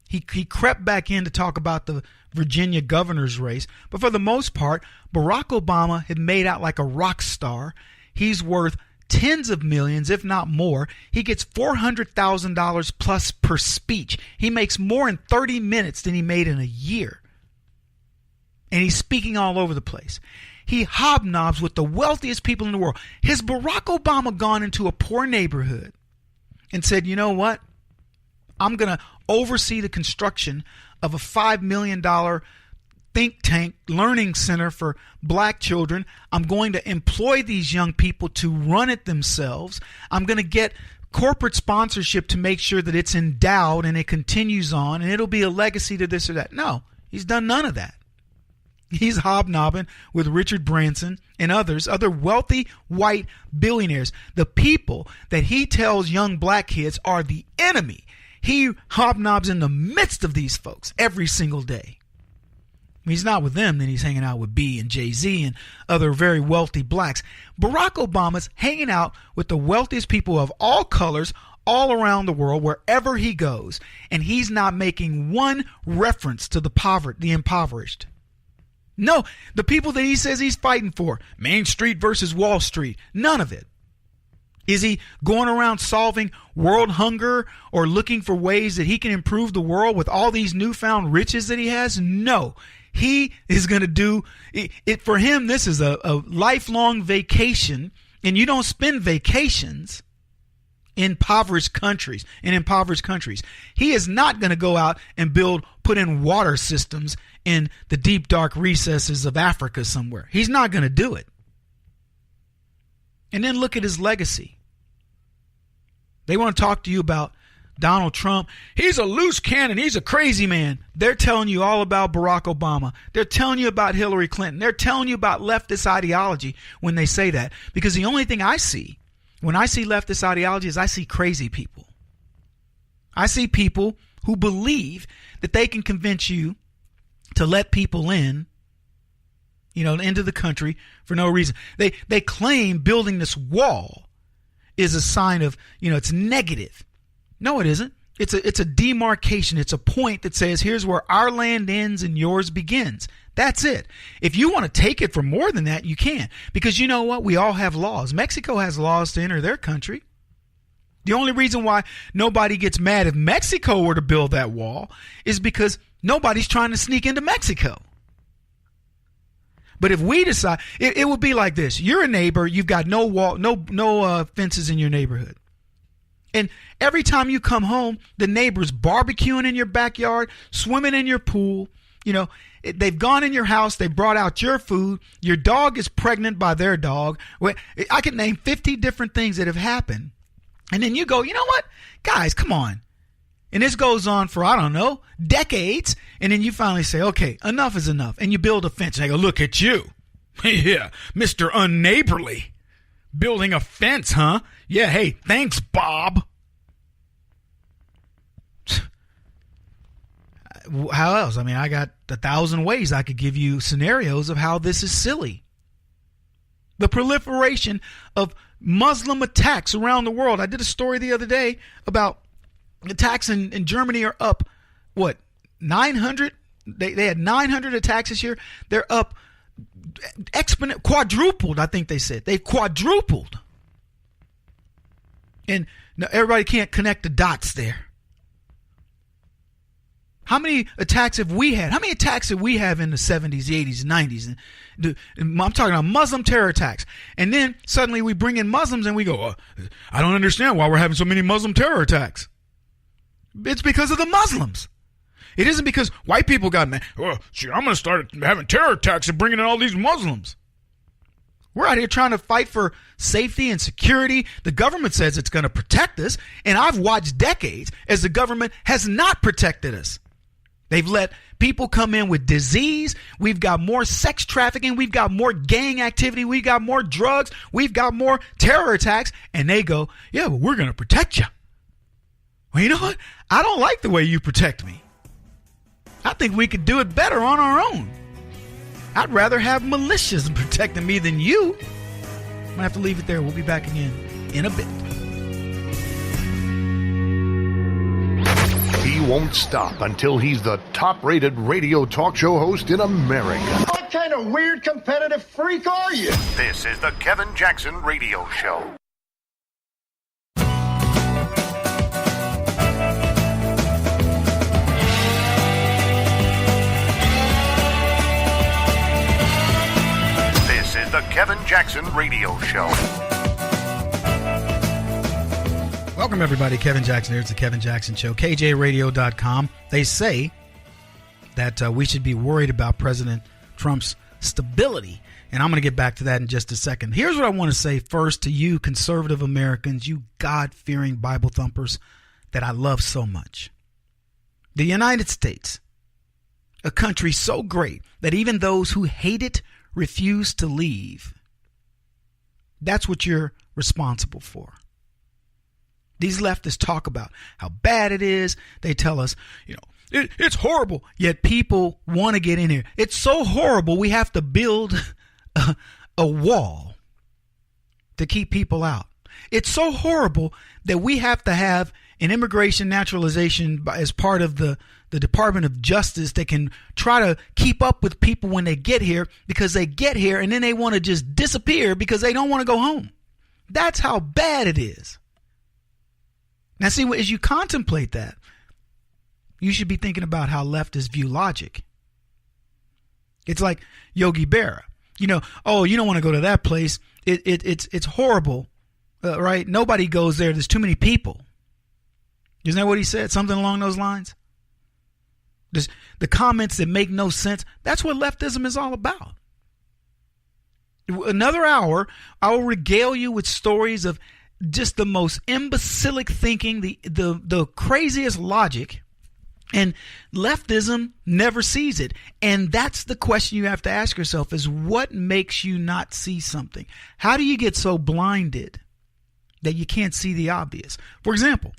He crept back in to talk about the Virginia governor's race. But for the most part, Barack Obama had made out like a rock star. He's worth tens of millions, if not more. He gets $400,000 plus per speech. He makes more in 30 minutes than he made in a year. And he's speaking all over the place. He hobnobs with the wealthiest people in the world. Has Barack Obama gone into a poor neighborhood and said, you know what? I'm going to oversee the construction of a $5 million think tank learning center for black children. I'm going to employ these young people to run it themselves. I'm going to get corporate sponsorship to make sure that it's endowed and it continues on and it'll be a legacy to this or that. No, he's done none of that. He's hobnobbing with Richard Branson and other wealthy white billionaires. The people that he tells young black kids are the enemy. He hobnobs in the midst of these folks every single day. When he's not with them, then he's hanging out with B and Jay-Z and other very wealthy blacks. Barack Obama's hanging out with the wealthiest people of all colors all around the world wherever he goes. And he's not making one reference to the impoverished. No, the people that he says he's fighting for, Main Street versus Wall Street, none of it. Is he going around solving world hunger or looking for ways that he can improve the world with all these newfound riches that he has? No, he is going to do it. For him, this is a lifelong vacation, and you don't spend vacations in impoverished countries. He is not going to go out and put in water systems in the deep, dark recesses of Africa somewhere. He's not going to do it. And then look at his legacy. They want to talk to you about Donald Trump. He's a loose cannon. He's a crazy man. They're telling you all about Barack Obama. They're telling you about Hillary Clinton. They're telling you about leftist ideology when they say that. Because the only thing I see when I see leftist ideology is I see crazy people. I see people who believe that they can convince you to let people in, into the country for no reason. They claim building this wall is a sign of, it's negative. No, it isn't. It's a demarcation. It's a point that says, here's where our land ends and yours begins. That's it. If you want to take it for more than that, you can. Because you know what? We all have laws. Mexico has laws to enter their country. The only reason why nobody gets mad if Mexico were to build that wall is because nobody's trying to sneak into Mexico. But if we decide, it would be like this. You're a neighbor. You've got no wall, no fences in your neighborhood. And every time you come home, the neighbor's barbecuing in your backyard, swimming in your pool. They've gone in your house. They brought out your food. Your dog is pregnant by their dog. I could name 50 different things that have happened. And then you go, you know what? Guys, come on. And this goes on for, I don't know, decades. And then you finally say, okay, enough is enough. And you build a fence. And they go, look at you. Yeah, Mr. Unneighborly. Building a fence, huh? Yeah, hey, thanks, Bob. How else? I mean, I got 1,000 ways I could give you scenarios of how this is silly. The proliferation of Muslim attacks around the world. I did a story the other day about attacks in Germany are up, 900? They had 900 attacks this year. They're up quadrupled, I think they said. They've quadrupled. And now everybody can't connect the dots there. How many attacks have we had? How many attacks did we have in the 70s, the 80s, 90s? And I'm talking about Muslim terror attacks. And then suddenly we bring in Muslims and we go, I don't understand why we're having so many Muslim terror attacks. It's because of the Muslims. It isn't because white people got mad. I'm going to start having terror attacks and bringing in all these Muslims. We're out here trying to fight for safety and security. The government says it's going to protect us. And I've watched decades as the government has not protected us. They've let people come in with disease. We've got more sex trafficking. We've got more gang activity. We've got more drugs. We've got more terror attacks. And they go, yeah, well, we're going to protect you. Well, you know what? I don't like the way you protect me. I think we could do it better on our own. I'd rather have militias protecting me than you. I'm going to have to leave it there. We'll be back again in a bit. He won't stop until he's the top-rated radio talk show host in America. What kind of weird competitive freak are you? This is the Kevin Jackson Radio Show. This is the Kevin Jackson Radio Show. Welcome, everybody. Kevin Jackson here. It's the Kevin Jackson Show. KJRadio.com. They say that we should be worried about President Trump's stability. And I'm going to get back to that in just a second. Here's what I want to say first to you conservative Americans, you God-fearing Bible thumpers that I love so much. The United States, a country so great that even those who hate it refuse to leave. That's what you're responsible for. These leftists talk about how bad it is. They tell us, it's horrible, yet people want to get in here. It's so horrible, we have to build a wall to keep people out. It's so horrible that we have to have an immigration naturalization as part of the Department of Justice that can try to keep up with people when they get here, because they get here and then they want to just disappear because they don't want to go home. That's how bad it is. Now, see, as you contemplate that, you should be thinking about how leftists view logic. It's like Yogi Berra. You don't want to go to that place. It's horrible, right? Nobody goes there. There's too many people. Isn't that what he said? Something along those lines? The comments that make no sense, that's what leftism is all about. Another hour, I will regale you with stories of just the most imbecilic thinking, the craziest logic, and leftism never sees it. And that's the question you have to ask yourself is, what makes you not see something? How do you get so blinded that you can't see the obvious? For example,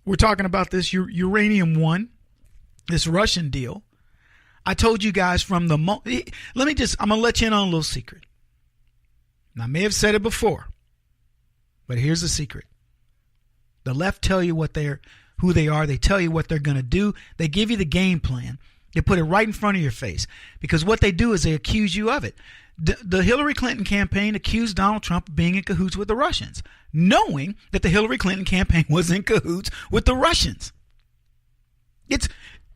we're talking about this uranium one, this Russian deal. I told you guys from the I'm going to let you in on a little secret. Now, I may have said it before, but here's the secret. The left tell you who they are. They tell you what they're going to do. They give you the game plan. They put it right in front of your face, because what they do is they accuse you of it. The Hillary Clinton campaign accused Donald Trump of being in cahoots with the Russians, knowing that the Hillary Clinton campaign was in cahoots with the Russians.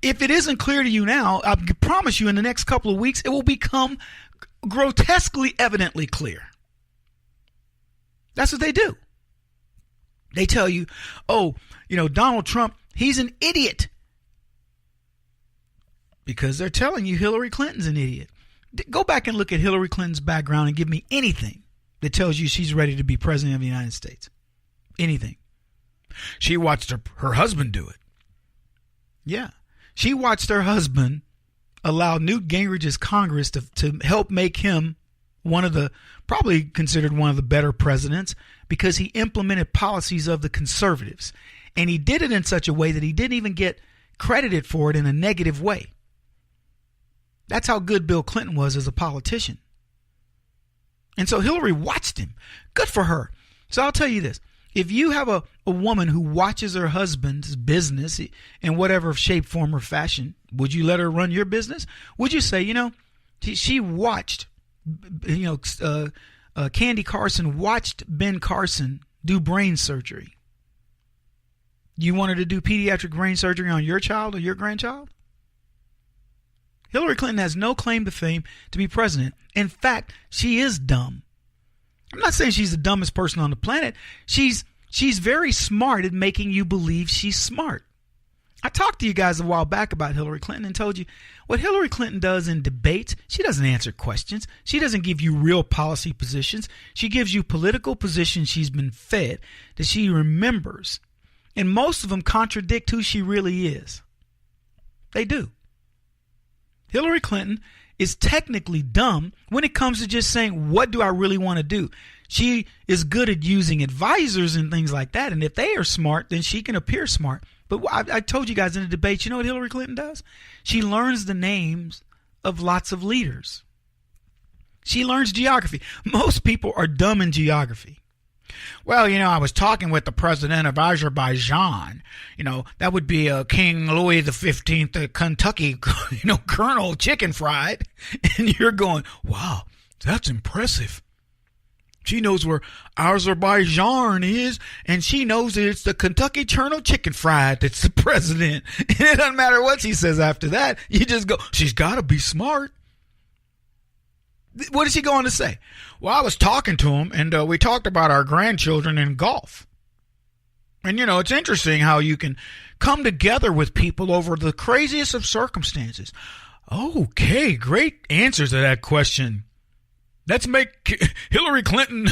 If it isn't clear to you now, I promise you in the next couple of weeks, it will become grotesquely evidently clear. That's what they do. They tell you, Donald Trump, he's an idiot. Because they're telling you Hillary Clinton's an idiot. Go back and look at Hillary Clinton's background and give me anything that tells you she's ready to be president of the United States. Anything. She watched her husband do it. Yeah. She watched her husband allow Newt Gingrich's Congress to help make him probably considered one of the better presidents, because he implemented policies of the conservatives. And he did it in such a way that he didn't even get credited for it in a negative way. That's how good Bill Clinton was as a politician. And so Hillary watched him. Good for her. So I'll tell you this. If you have a woman who watches her husband's business in whatever shape, form, or fashion, would you let her run your business? Would you say, she watched, Candy Carson watched Ben Carson do brain surgery. You want her to do pediatric brain surgery on your child or your grandchild? Hillary Clinton has no claim to fame to be president. In fact, she is dumb. I'm not saying she's the dumbest person on the planet. She's very smart at making you believe she's smart. I talked to you guys a while back about Hillary Clinton and told you what Hillary Clinton does in debates. She doesn't answer questions. She doesn't give you real policy positions. She gives you political positions she's been fed that she remembers. And most of them contradict who she really is. They do. Hillary Clinton is technically dumb when it comes to just saying, what do I really want to do? She is good at using advisors and things like that. And if they are smart, then she can appear smart. But I told you guys in the debate, you know what Hillary Clinton does? She learns the names of lots of leaders. She learns geography. Most people are dumb in geography. Well, I was talking with the president of Azerbaijan. That would be King Louis XV of Kentucky, Colonel Chicken Fried. And you're going, wow, that's impressive. She knows where Azerbaijan is, and she knows that it's the Kentucky Colonel Chicken Fried that's the president. And it doesn't matter what she says after that. You just go, she's got to be smart. What is she going to say? Well, I was talking to him, and we talked about our grandchildren in golf. And, it's interesting how you can come together with people over the craziest of circumstances. Okay, great answers to that question. Let's make Hillary Clinton,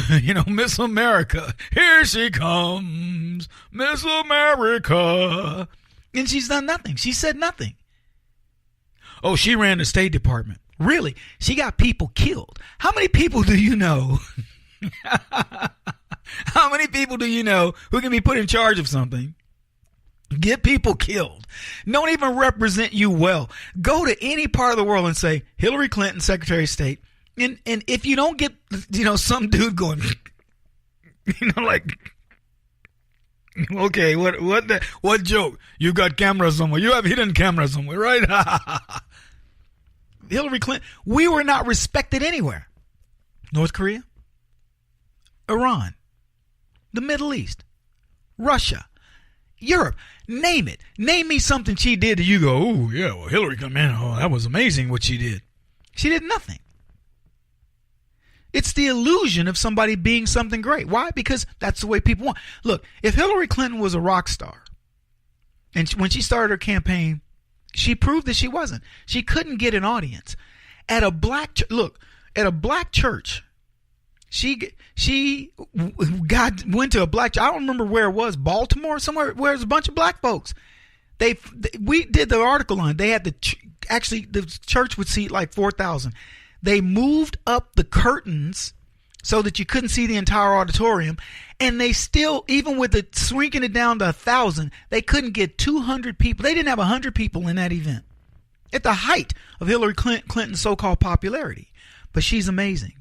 Miss America. Here she comes, Miss America. And she's done nothing. She said nothing. Oh, she ran the State Department. Really? She got people killed. How many people do you know? How many people do you know who can be put in charge of something? Get people killed. Don't even represent you well. Go to any part of the world and say, Hillary Clinton, Secretary of State. And if you don't get, some dude going, okay, what joke? You got cameras somewhere. You have hidden cameras somewhere, right? Hillary Clinton, we were not respected anywhere. North Korea, Iran, the Middle East, Russia, Europe, name it. Name me something she did that you go, oh, yeah, well, Hillary Clinton, man, that was amazing what she did. She did nothing. It's the illusion of somebody being something great. Why? Because that's the way people want. Look, if Hillary Clinton was a rock star, and when she started her campaign, she proved that she wasn't. She couldn't get an audience. At a black church, she went to a black church. I don't remember where it was, Baltimore, somewhere where there's a bunch of black folks. We did the article on it. They had the church would seat like 4,000. They moved up the curtains so that you couldn't see the entire auditorium. And they still, even with it shrinking it down to 1,000, they couldn't get 200 people. They didn't have 100 people in that event. At the height of Hillary Clinton's so-called popularity. But she's amazing.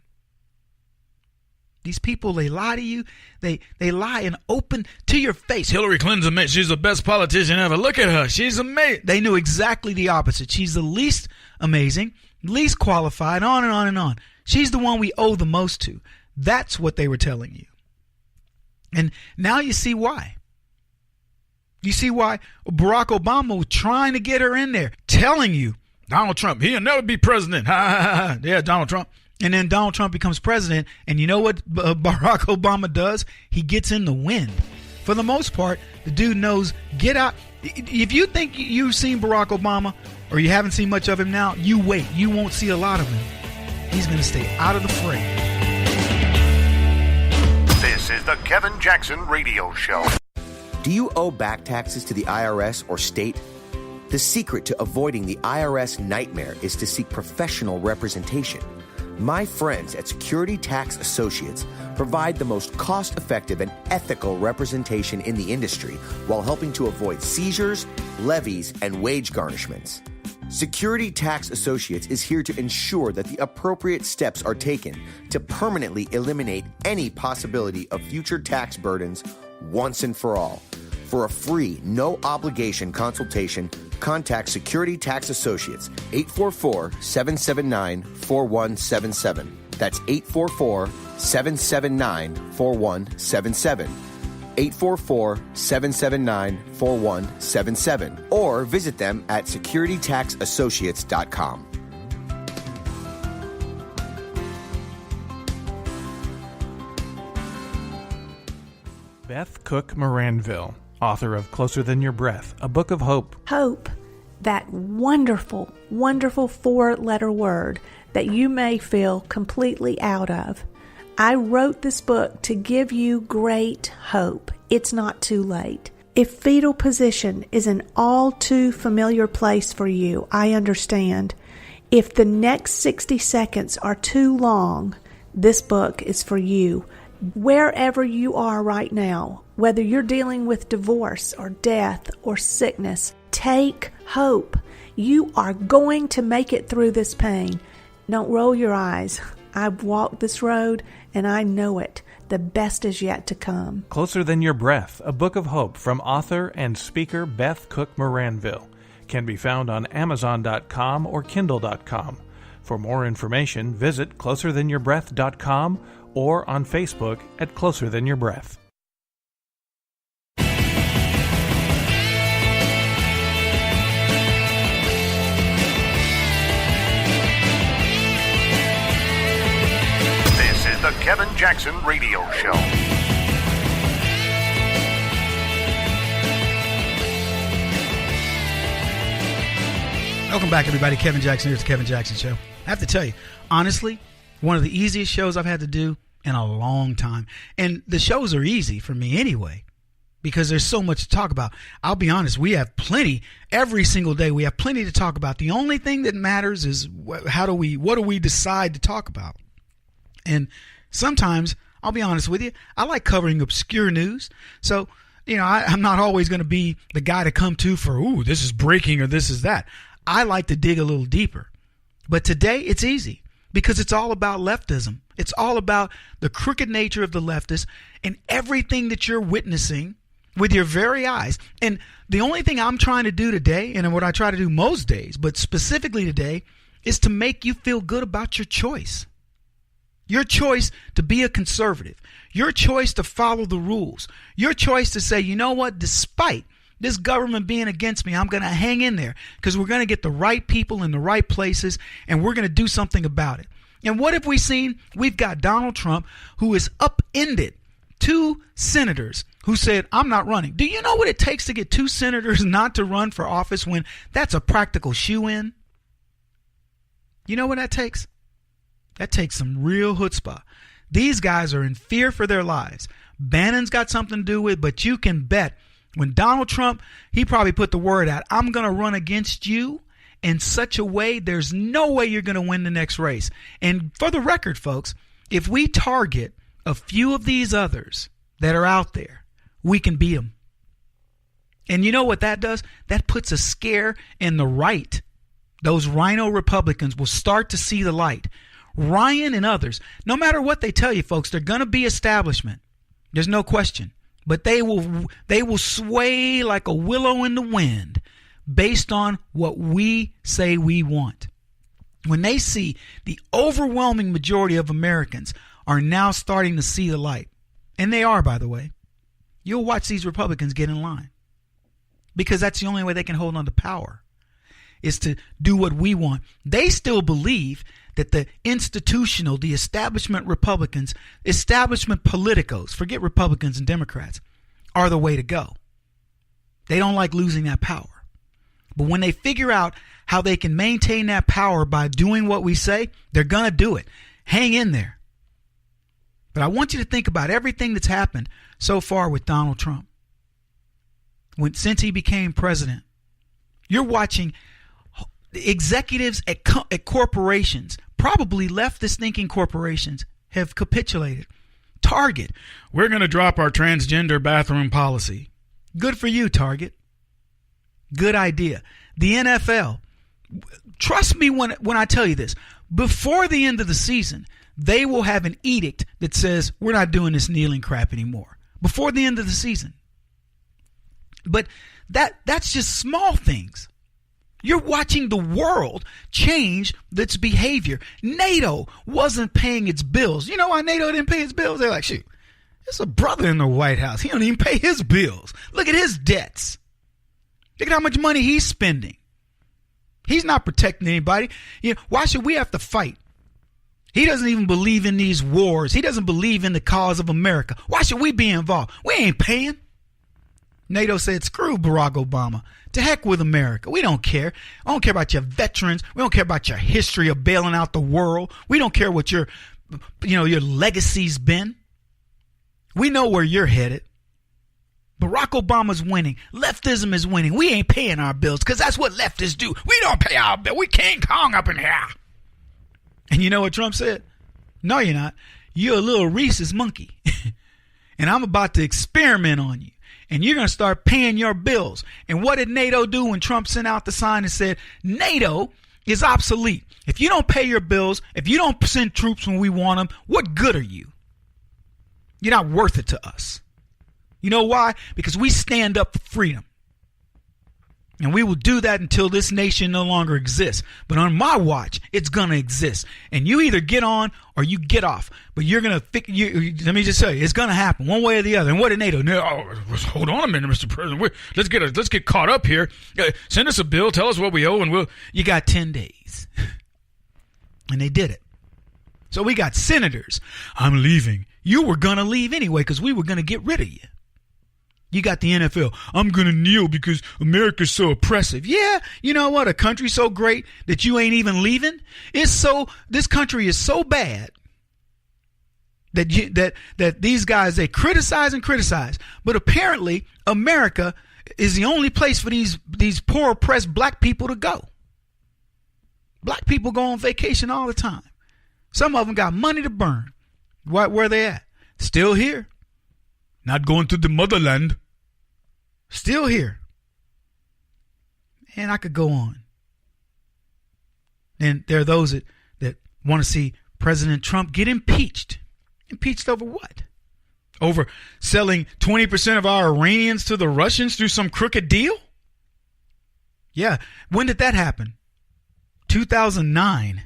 These people, they lie to you. They lie and open to your face. Hillary Clinton's amazing. She's the best politician ever. Look at her. She's amazing. They knew exactly the opposite. She's the least amazing, least qualified, on and on and on. She's the one we owe the most to. That's what they were telling you. And now you see why. You see why Barack Obama was trying to get her in there, telling you, Donald Trump, he'll never be president. Ha, ha, ha. Yeah, Donald Trump. And then Donald Trump becomes president. And you know what Barack Obama does? He gets in the wind. For the most part, the dude knows, get out. If you think you've seen Barack Obama or you haven't seen much of him now, you wait. You won't see a lot of him. He's going to stay out of the fray. This is the Kevin Jackson Radio Show. Do you owe back taxes to the IRS or state? The secret to avoiding the IRS nightmare is to seek professional representation. My friends at Security Tax Associates provide the most cost-effective and ethical representation in the industry while helping to avoid seizures, levies, and wage garnishments. Security Tax Associates is here to ensure that the appropriate steps are taken to permanently eliminate any possibility of future tax burdens once and for all. For a free, no-obligation consultation, contact Security Tax Associates, 844-779-4177. That's 844-779-4177. 844-779-4177. Or visit them at securitytaxassociates.com. Beth Cook Moranville, author of Closer Than Your Breath, a book of hope. Hope, that wonderful, wonderful four-letter word that you may feel completely out of. I wrote this book to give you great hope. It's not too late. If fetal position is an all too familiar place for you, I understand. If the next 60 seconds are too long, this book is for you. Wherever you are right now, whether you're dealing with divorce or death or sickness, take hope. You are going to make it through this pain. Don't roll your eyes. I've walked this road and I know it. The best is yet to come. Closer Than Your Breath, a book of hope from author and speaker Beth Cook Moranville, can be found on Amazon.com or Kindle.com. For more information, visit closerthanyourBreath.com or on Facebook at Closer Than Your Breath. This is the Kevin Jackson Radio Show. Welcome back, everybody. Kevin Jackson here. It's the Kevin Jackson Show. I have to tell you, honestly, one of the easiest shows I've had to do in a long time. And the shows are easy for me anyway, because there's so much to talk about. I'll be honest, we have plenty. Every single day we have plenty to talk about. The only thing that matters is what do we decide to talk about? And sometimes, I'll be honest with you, I like covering obscure news. So, I'm not always going to be the guy to come to for, this is breaking or this is that. I like to dig a little deeper. But today it's easy because it's all about leftism. It's all about the crooked nature of the leftists and everything that you're witnessing with your very eyes. And the only thing I'm trying to do today, and what I try to do most days, but specifically today, is to make you feel good about your choice. Your choice to be a conservative. Your choice to follow the rules. Your choice to say, you know what, despite this government being against me, I'm going to hang in there because we're going to get the right people in the right places and we're going to do something about it. And what have we seen? We've got Donald Trump, who has upended 2 senators who said, I'm not running. Do you know what it takes to get 2 senators not to run for office when that's a practical shoo-in? You know what that takes? That takes some real chutzpah. These guys are in fear for their lives. Bannon's got something to do with it, but you can bet when Donald Trump, he probably put the word out, I'm going to run against you in such a way, there's no way you're going to win the next race. And for the record, folks, if we target a few of these others that are out there, we can beat them. And you know what that does? That puts a scare in the right. Those rhino Republicans will start to see the light. Ryan and others, no matter what they tell you, folks, they're going to be establishment. There's no question. But they will sway like a willow in the wind based on what we say we want. When they see the overwhelming majority of Americans are now starting to see the light, and they are, by the way, you'll watch these Republicans get in line because that's the only way they can hold on to power is to do what we want. They still believe that the institutional, the establishment Republicans, establishment politicos, forget Republicans and Democrats, are the way to go. They don't like losing that power. But when they figure out how they can maintain that power by doing what we say, they're going to do it. Hang in there. But I want you to think about everything that's happened so far with Donald Trump. Since he became president, You're watching executives at corporations, probably leftist thinking corporations, have capitulated. Target, we're going to drop our transgender bathroom policy. Good for you, Target. Good idea. The NFL, trust me when I tell you this, before the end of the season, they will have an edict that says we're not doing this kneeling crap anymore. Before the end of the season. But that's just small things. You're watching the world change its behavior. NATO wasn't paying its bills. You know why NATO didn't pay its bills? They're like, shoot, there's a brother in the White House. He don't even pay his bills. Look at his debts. Look at how much money he's spending. He's not protecting anybody. You know, why should we have to fight? He doesn't even believe in these wars. He doesn't believe in the cause of America. Why should we be involved? We ain't paying. NATO said, screw Barack Obama. To heck with America. We don't care. I don't care about your veterans. We don't care about your history of bailing out the world. We don't care what your legacy's been. We know where you're headed. Barack Obama's winning. Leftism is winning. We ain't paying our bills because that's what leftists do. We don't pay our bill. We King Kong up in here. And you know what Trump said? No, you're not. You're a little rhesus monkey. And I'm about to experiment on you. And you're going to start paying your bills. And what did NATO do when Trump sent out the sign and said, NATO is obsolete? If you don't pay your bills, if you don't send troops when we want them, what good are you? You're not worth it to us. You know why? Because we stand up for freedom. And we will do that until this nation no longer exists. But on my watch, it's going to exist. And you either get on or you get off. But you're going to, let me just say, it's going to happen one way or the other. And what did NATO? No, hold on a minute, Mr. President. Let's get caught up here. Send us a bill. Tell us what we owe. And you got 10 days. And they did it. So we got senators. I'm leaving. You were going to leave anyway because we were going to get rid of you. You got the NFL. I'm going to kneel because America's so oppressive. Yeah, you know what? A country so great that you ain't even leaving. This country is so bad that these guys, they criticize and criticize. But apparently America is the only place for these poor oppressed black people to go. Black people go on vacation all the time. Some of them got money to burn. Where they at? Still here. Not going to the motherland. Still here. And I could go on. And there are those that want to see President Trump get impeached. Impeached over what? Over selling 20% of our Iranians to the Russians through some crooked deal? Yeah. When did that happen? 2009.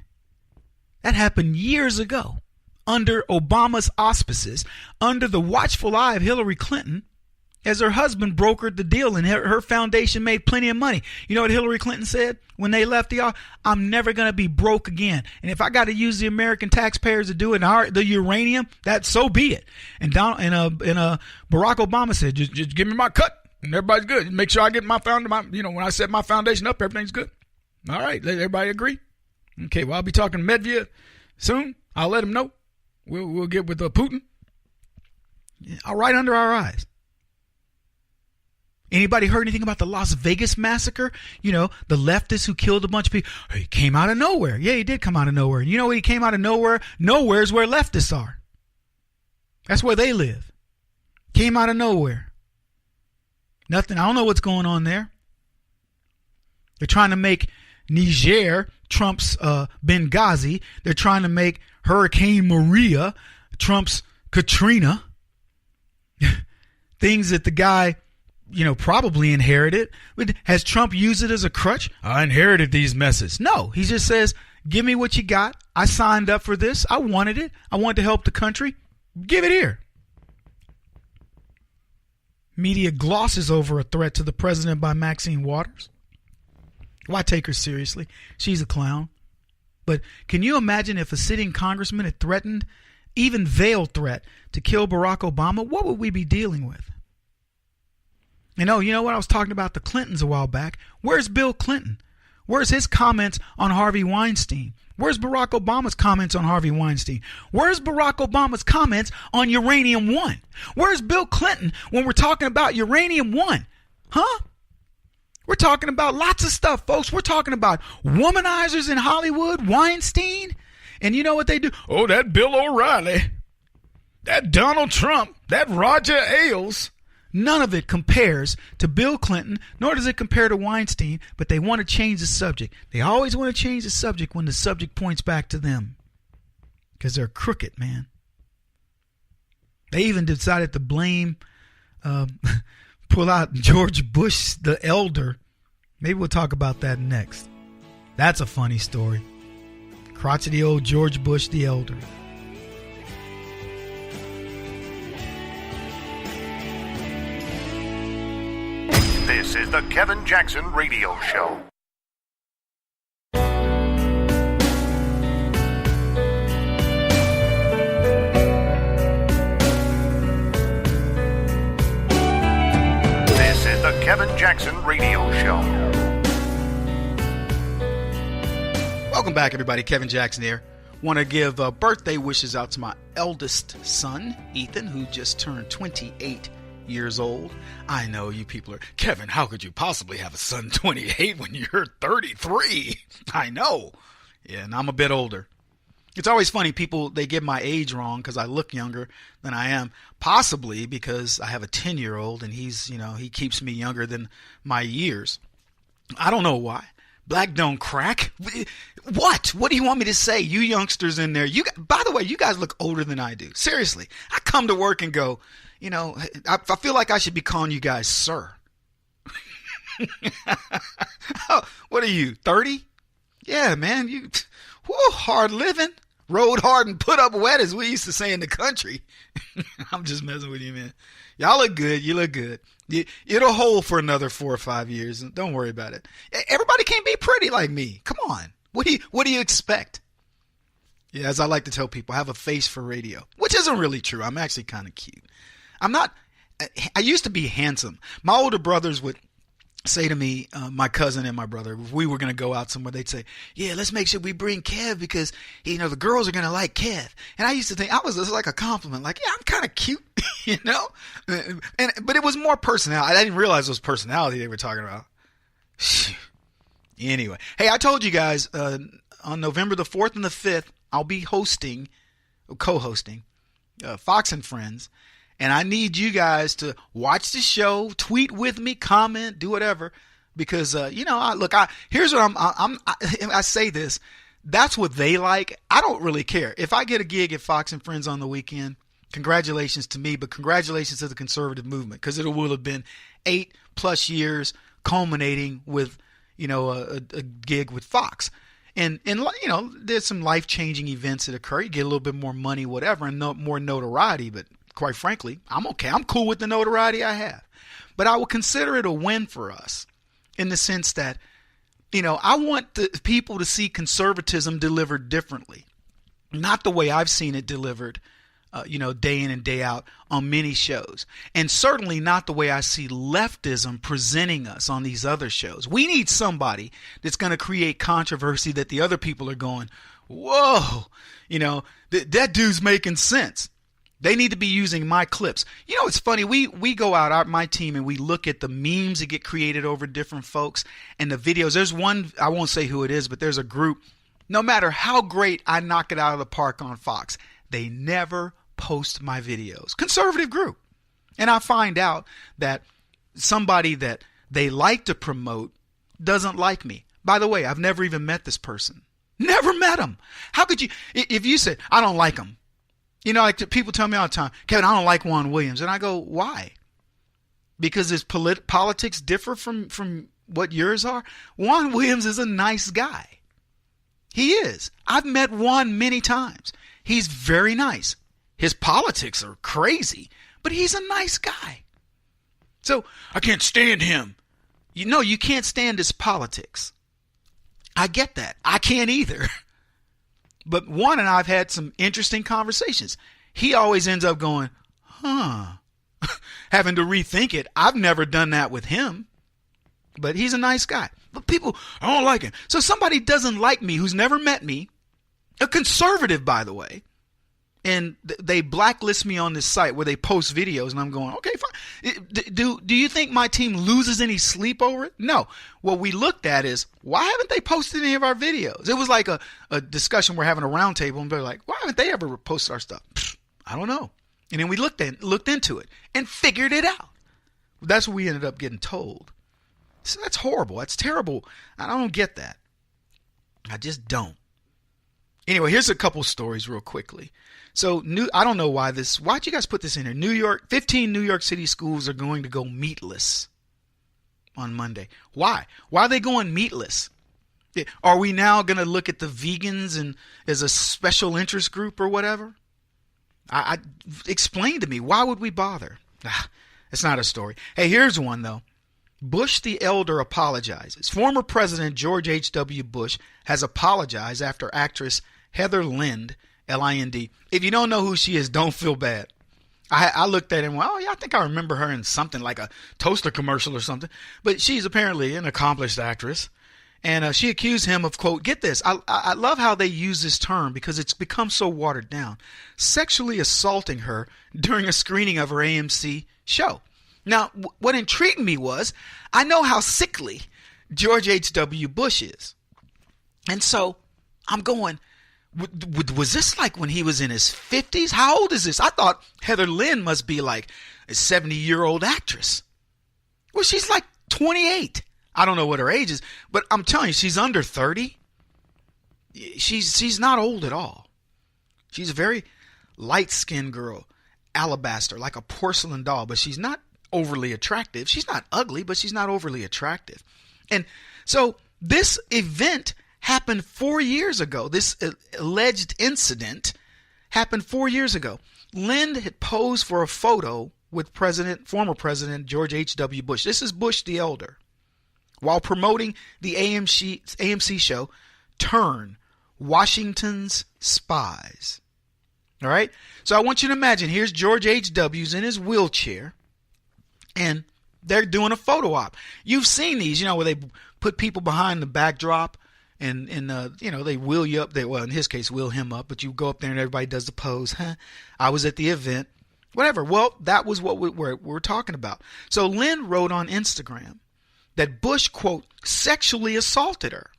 That happened years ago. Under Obama's auspices, under the watchful eye of Hillary Clinton, as her husband brokered the deal and her foundation made plenty of money. You know what Hillary Clinton said when they left the office? I'm never going to be broke again. And if I got to use the American taxpayers to do it, the uranium, that so be it. And Barack Obama said, just give me my cut and everybody's good. Make sure I get when I set my foundation up, everything's good. All right, let everybody agree. Okay, well, I'll be talking to Medvedev soon. I'll let him know. We'll get with Putin. Right under our eyes. Anybody heard anything about the Las Vegas massacre? You know, the leftists who killed a bunch of people. He came out of nowhere. Yeah, he did come out of nowhere. You know what? He came out of nowhere. Nowhere's where leftists are. That's where they live. Came out of nowhere. Nothing. I don't know what's going on there. They're trying to make Niger Trump's Benghazi. They're trying to make Hurricane Maria Trump's Katrina. Things that the guy, probably inherited. Has Trump used it as a crutch? I inherited these messes. No, he just says, give me what you got. I signed up for this. I wanted it. I wanted to help the country. Give it here. Media glosses over a threat to the president by Maxine Waters. Why take her seriously? She's a clown. But can you imagine if a sitting congressman had threatened, even veiled threat, to kill Barack Obama? What would we be dealing with? You know what? I was talking about the Clintons a while back. Where's Bill Clinton? Where's his comments on Harvey Weinstein? Where's Barack Obama's comments on Harvey Weinstein? Where's Barack Obama's comments on Uranium One? Where's Bill Clinton when we're talking about Uranium One? Huh? We're talking about lots of stuff, folks. We're talking about womanizers in Hollywood, Weinstein. And you know what they do? Oh, that Bill O'Reilly, that Donald Trump, that Roger Ailes. None of it compares to Bill Clinton, nor does it compare to Weinstein, but they want to change the subject. They always want to change the subject when the subject points back to them. Because they're crooked, man. They even decided to blame, pull out George Bush the elder. Maybe we'll talk about that next. That's a funny story. Crotchety old George Bush the elder. This is the Kevin Jackson Radio Show. This is the Kevin Jackson Radio Show. Welcome back, everybody. Kevin Jackson here. Want to give birthday wishes out to my eldest son, Ethan, who just turned 28 years old. I know you people are, Kevin, how could you possibly have a son 28 when you're 33? I know. Yeah, and I'm a bit older. It's always funny, people, they get my age wrong because I look younger than I am, possibly because I have a 10-year-old and he's, he keeps me younger than my years. I don't know why. Black don't crack. What? What do you want me to say? You youngsters in there. By the way, you guys look older than I do. Seriously. I come to work and go, I feel like I should be calling you guys sir. Oh, what are you, 30? Yeah, man. Hard living. Rode hard and put up wet, as we used to say in the country. I'm just messing with you, man. Y'all look good. You look good. It'll hold for another 4 or 5 years. Don't worry about it. Everybody can't be pretty like me. Come on. What do you expect? Yeah, as I like to tell people, I have a face for radio, which isn't really true. I'm actually kind of cute. I used to be handsome. My older brothers would say to me, my cousin and my brother, if we were going to go out somewhere, they'd say, yeah, let's make sure we bring Kev because, the girls are going to like Kev. And I used to think, it was like a compliment, like, yeah, I'm kind of cute, but it was more personality. I didn't realize it was personality they were talking about. Anyway, hey, I told you guys, on November the 4th and the 5th, I'll be co-hosting Fox and Friends. And I need you guys to watch the show, tweet with me, comment, do whatever, because here's what I say this. That's what they like. I don't really care. If I get a gig at Fox and Friends on the weekend, congratulations to me, but congratulations to the conservative movement, because it will have been 8+ years culminating with, a gig with Fox. And there's some life-changing events that occur. You get a little bit more money, whatever, and more notoriety, but quite frankly, I'm okay. I'm cool with the notoriety I have. But I will consider it a win for us in the sense that, I want the people to see conservatism delivered differently. Not the way I've seen it delivered, day in and day out on many shows. And certainly not the way I see leftism presenting us on these other shows. We need somebody that's going to create controversy that the other people are going, whoa, that dude's making sense. They need to be using my clips. It's funny. We go out, my team, and we look at the memes that get created over different folks and the videos. There's one, I won't say who it is, but there's a group. No matter how great I knock it out of the park on Fox, they never post my videos. Conservative group. And I find out that somebody that they like to promote doesn't like me. By the way, I've never even met this person. Never met him. How could you, if you said, I don't like him. Like people tell me all the time, Kevin, I don't like Juan Williams. And I go, why? Because his politics differ from what yours are? Juan Williams is a nice guy. He is. I've met Juan many times. He's very nice. His politics are crazy, but he's a nice guy. So I can't stand him. You can't stand his politics. I get that. I can't either. But Juan and I have had some interesting conversations. He always ends up going, having to rethink it. I've never done that with him, but he's a nice guy. But people, I don't like him. So somebody doesn't like me who's never met me, a conservative, by the way, And they blacklist me on this site where they post videos, and I'm going, okay, fine. Do you think my team loses any sleep over it? No. What we looked at is, why haven't they posted any of our videos? It was like a discussion we're having a round table, and they're like, why haven't they ever posted our stuff? I don't know. And then we looked into it and figured it out. That's what we ended up getting told. So that's horrible. That's terrible. I don't get that. I just don't. Anyway, here's a couple stories real quickly. So I don't know why'd you guys put this in here? 15 New York City schools are going to go meatless on Monday. Why? Why are they going meatless? Are we now going to look at the vegans and as a special interest group or whatever? Explain to me, why would we bother? It's not a story. Hey, here's one though. Bush the elder apologizes. Former President George H.W. Bush has apologized after actress Heather Lind, L-I-N-D. If you don't know who she is, don't feel bad. I looked at it and went, oh yeah, I think I remember her in something like a toaster commercial or something. But she's apparently an accomplished actress. And she accused him of, quote, get this, I love how they use this term because it's become so watered down, sexually assaulting her during a screening of her AMC show. Now, what intrigued me was, I know how sickly George H.W. Bush is. And so I'm going, was this like when he was in his 50s? How old is this? I thought Heather Lind must be like a 70-year-old actress. Well, she's like 28. I don't know what her age is, but I'm telling you, she's under 30. She's not old at all. She's a very light-skinned girl, alabaster, like a porcelain doll, but she's not overly attractive. She's not ugly, but she's not overly attractive. And so this event happened 4 years ago. This alleged incident happened 4 years ago. Lind had posed for a photo with former President George H.W. Bush. This is Bush the Elder, while promoting the AMC show Turn, Washington's Spies. All right? So I want you to imagine, here's George H.W.'s in his wheelchair, and they're doing a photo op. You've seen these, where they put people behind the backdrop and they wheel you up. Well, in his case, wheel him up, but you go up there and everybody does the pose. I was at the event. Whatever. Well, that was what we're talking about. So Lynn wrote on Instagram that Bush, quote, sexually assaulted her.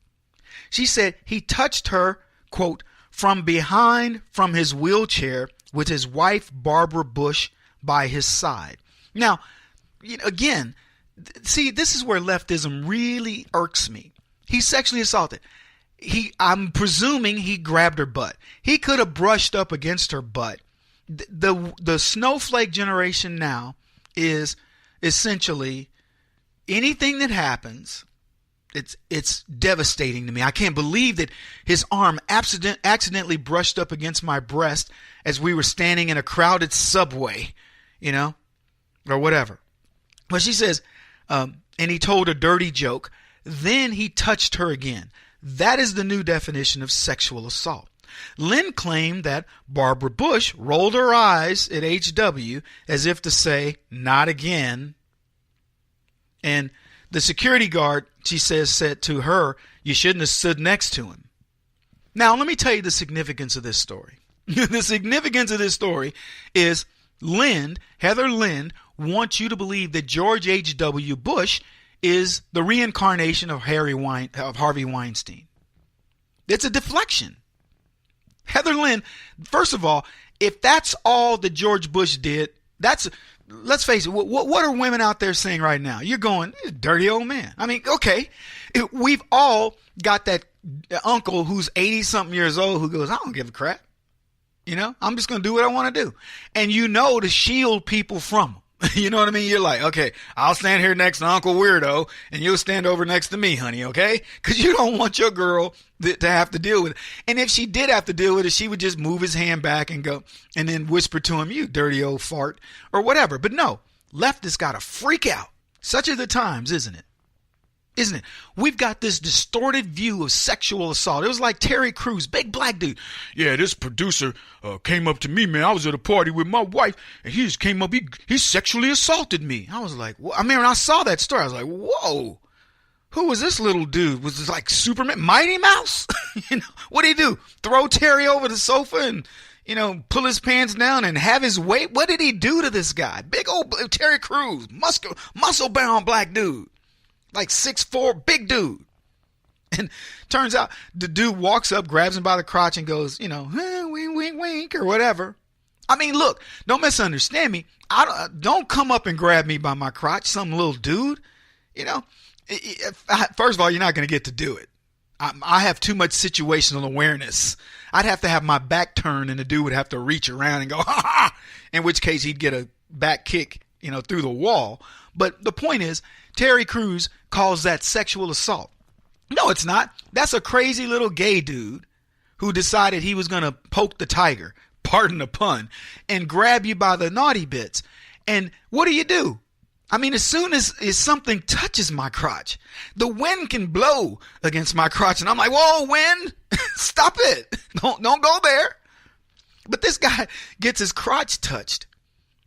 She said he touched her, quote, from behind from his wheelchair with his wife, Barbara Bush, by his side. Now, again, see, this is where leftism really irks me. He sexually assaulted. I'm presuming he grabbed her butt. He could have brushed up against her butt. The snowflake generation now is essentially anything that happens, it's devastating to me. I can't believe that his arm accidentally brushed up against my breast as we were standing in a crowded subway, or whatever. But she says, and he told a dirty joke. Then he touched her again. That is the new definition of sexual assault. Lynn claimed that Barbara Bush rolled her eyes at HW as if to say, not again. And the security guard, she says, said to her, you shouldn't have stood next to him. Now, let me tell you the significance of this story. The significance of this story is Heather Lind, wants you to believe that George H.W. Bush is the reincarnation of Harvey Weinstein. It's a deflection. Heather Lind, first of all, if that's all that George Bush did, let's face it, what are women out there saying right now? You're going, dirty old man. I mean, okay, we've all got that uncle who's 80-something years old who goes, I don't give a crap. I'm just going to do what I want to do. And to shield people from them. You know what I mean? You're like, okay, I'll stand here next to Uncle Weirdo, and you'll stand over next to me, honey, okay? Because you don't want your girl to have to deal with it. And if she did have to deal with it, she would just move his hand back and go, and then whisper to him, you dirty old fart, or whatever. But no, leftists got to freak out. Such are the times, isn't it? Isn't it? We've got this distorted view of sexual assault. It was like Terry Crews, big black dude. Yeah, this producer came up to me, man. I was at a party with my wife, and he just came up. He sexually assaulted me. I was like, when I saw that story, I was like, whoa. Who was this little dude? Was this like Superman, Mighty Mouse? What'd he do? Throw Terry over the sofa and, pull his pants down and have his weight. What did he do to this guy? Big old Terry Crews, muscle-bound black dude, like 6'4", big dude. And turns out the dude walks up, grabs him by the crotch and goes, wink, wink, wink, or whatever. I mean, look, don't misunderstand me. Don't come up and grab me by my crotch, some little dude. First of all, you're not going to get to do it. I have too much situational awareness. I'd have to have my back turned and the dude would have to reach around and go, ha ha, in which case he'd get a back kick, through the wall. But the point is, Terry Crews calls that sexual assault. No, it's not. That's a crazy little gay dude who decided he was going to poke the tiger, pardon the pun, and grab you by the naughty bits. And what do? I mean, as soon as something touches my crotch, the wind can blow against my crotch. And I'm like, whoa, wind, stop it. Don't go there. But this guy gets his crotch touched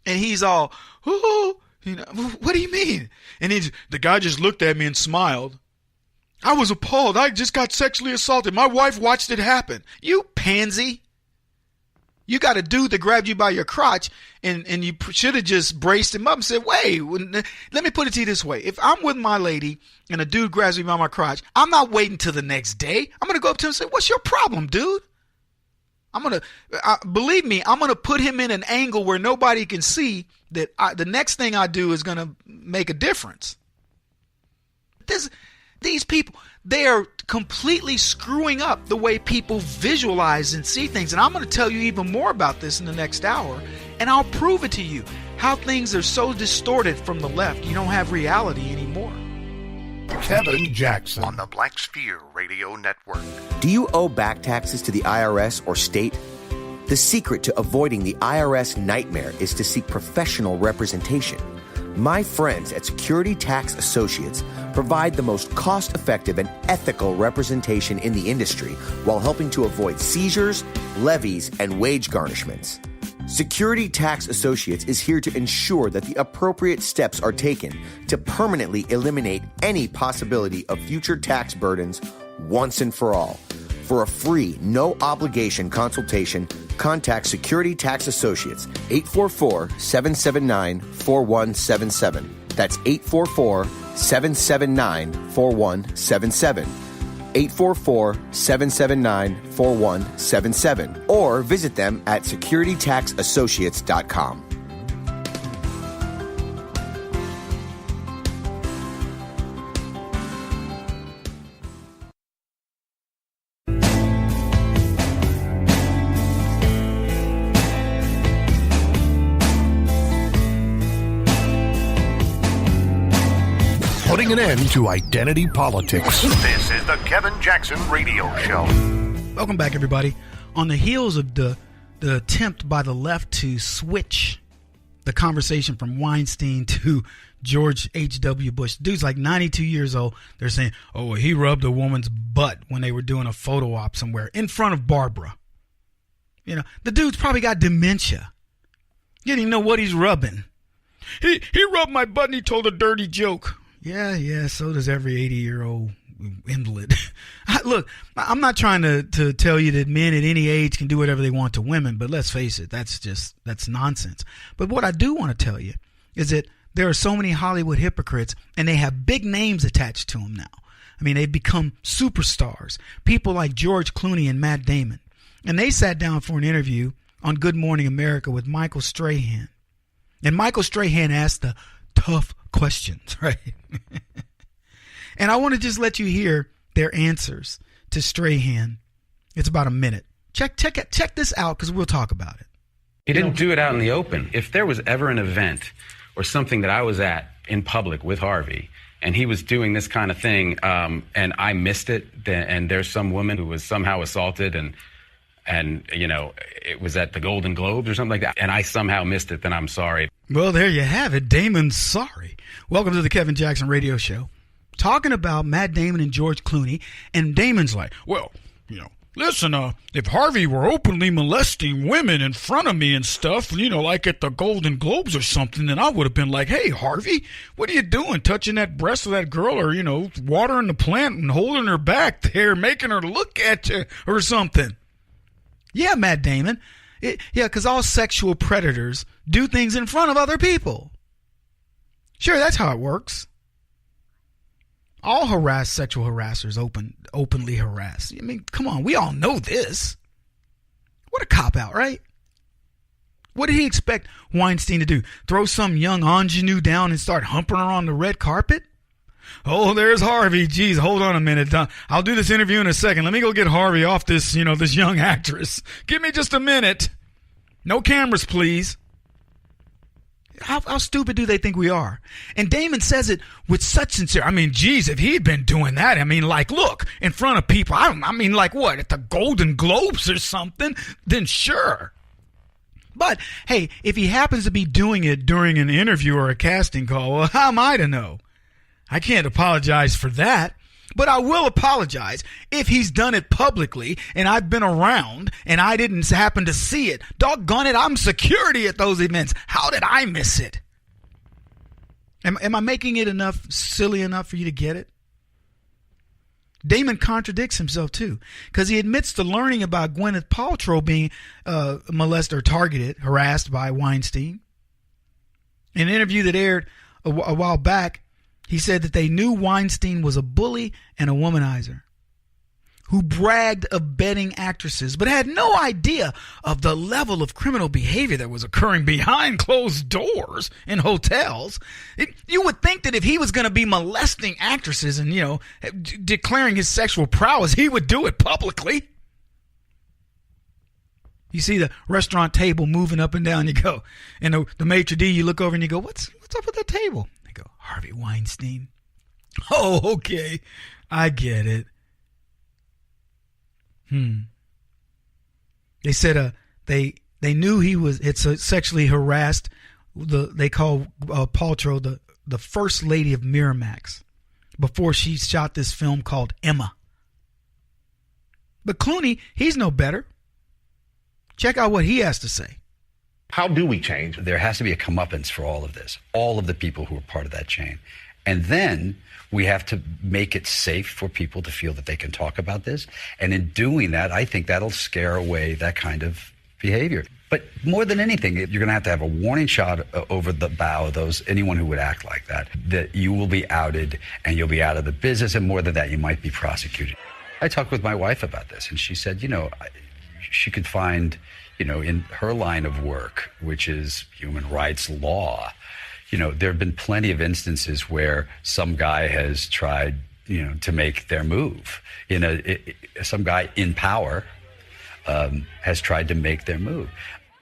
and he's all, what do you mean? And the guy just looked at me and smiled. I was appalled. I just got sexually assaulted. My wife watched it happen. You pansy. You got a dude that grabbed you by your crotch and you should have just braced him up and said, wait, let me put it to you this way. If I'm with my lady and a dude grabs me by my crotch, I'm not waiting till the next day. I'm going to go up to him and say, what's your problem, dude? Believe me, I'm going to put him in an angle where nobody can see that the next thing I do is going to make a difference. These people, they are completely screwing up the way people visualize and see things. And I'm going to tell you even more about this in the next hour. And I'll prove it to you how things are so distorted from the left. You don't have reality anymore. Kevin Jackson on the Black Sphere Radio Network. Do you owe back taxes to the IRS or state? The secret to avoiding the IRS nightmare is to seek professional representation. My friends at Security Tax Associates provide the most cost-effective and ethical representation in the industry while helping to avoid seizures, levies, and wage garnishments. Security Tax Associates is here to ensure that the appropriate steps are taken to permanently eliminate any possibility of future tax burdens once and for all. For a free, no-obligation consultation, contact Security Tax Associates, 844-779-4177. That's 844-779-4177. 844-779-4177. Or visit them at securitytaxassociates.com. Putting an end to identity politics. This is the Kevin Jackson Radio Show. Welcome back, everybody. On the heels of the attempt by the left to switch the conversation from Weinstein to George H.W. Bush, dude's like 92 years old. They're saying, oh, he rubbed a woman's butt when they were doing a photo op somewhere in front of Barbara. The dude's probably got dementia. You don't even know what he's rubbing. He rubbed my butt and he told a dirty joke. Yeah, so does every 80-year-old invalid. Look, I'm not trying to tell you that men at any age can do whatever they want to women, but let's face it, that's nonsense. But what I do want to tell you is that there are so many Hollywood hypocrites, and they have big names attached to them now. I mean, they've become superstars. People like George Clooney and Matt Damon. And they sat down for an interview on Good Morning America with Michael Strahan. And Michael Strahan asked the tough questions, right? And I want to just let you hear their answers to Strahan. It's about a minute. Check this out, because we'll talk about it. He didn't do it out in the open. If there was ever an event or something that I was at in public with Harvey, and he was doing this kind of thing, and I missed it, and there's some woman who was somehow assaulted, and it was at the Golden Globes or something like that, and I somehow missed it, then I'm sorry. Well, there you have it. Damon's sorry. Welcome to the Kevin Jackson Radio Show. Talking about Matt Damon and George Clooney, and Damon's like, well, listen, if Harvey were openly molesting women in front of me and stuff, like at the Golden Globes or something, then I would have been like, hey, Harvey, what are you doing? Touching that breast of that girl, or, watering the plant and holding her back there, making her look at you or something. Yeah, Matt Damon. because all sexual predators do things in front of other people. Sure, that's how it works. All sexual harassers openly harass. I mean, come on, we all know this. What a cop-out, right? What did he expect Weinstein to do? Throw some young ingenue down and start humping her on the red carpet? Oh, there's Harvey. Geez, hold on a minute. I'll do this interview in a second. Let me go get Harvey off this, this young actress. Give me just a minute. No cameras, please. How stupid do they think we are? And Damon says it with such sincerity. I mean, geez, if he'd been doing that, look, in front of people, what, at the Golden Globes or something, then sure. But, hey, if he happens to be doing it during an interview or a casting call, well, how am I to know? I can't apologize for that. But I will apologize if he's done it publicly and I've been around and I didn't happen to see it. Doggone it, I'm security at those events. How did I miss it? Am I making it silly enough for you to get it? Damon contradicts himself too, because he admits to learning about Gwyneth Paltrow being molested or targeted, harassed by Weinstein. In an interview that aired a while back, he said that they knew Weinstein was a bully and a womanizer who bragged of bedding actresses, but had no idea of the level of criminal behavior that was occurring behind closed doors in hotels. You would think that if he was going to be molesting actresses and, declaring his sexual prowess, he would do it publicly. You see the restaurant table moving up and down, you go, and the maitre d', you look over and you go, what's up with that table? Go, Harvey Weinstein. Oh, okay. I get it. They said they knew he was sexually harassed. They call Paltrow the first lady of Miramax before she shot this film called Emma. But Clooney, he's no better. Check out what he has to say. How do we change? There has to be a comeuppance for all of this, all of the people who are part of that chain. And then we have to make it safe for people to feel that they can talk about this. And in doing that, I think that'll scare away that kind of behavior. But more than anything, you're going to have a warning shot over the bow of anyone who would act like that you will be outed and you'll be out of the business. And more than that, you might be prosecuted. I talked with my wife about this, and she said, she could find, in her line of work, which is human rights law, there have been plenty of instances where some guy has tried, to make their move. Some guy in power has tried to make their move.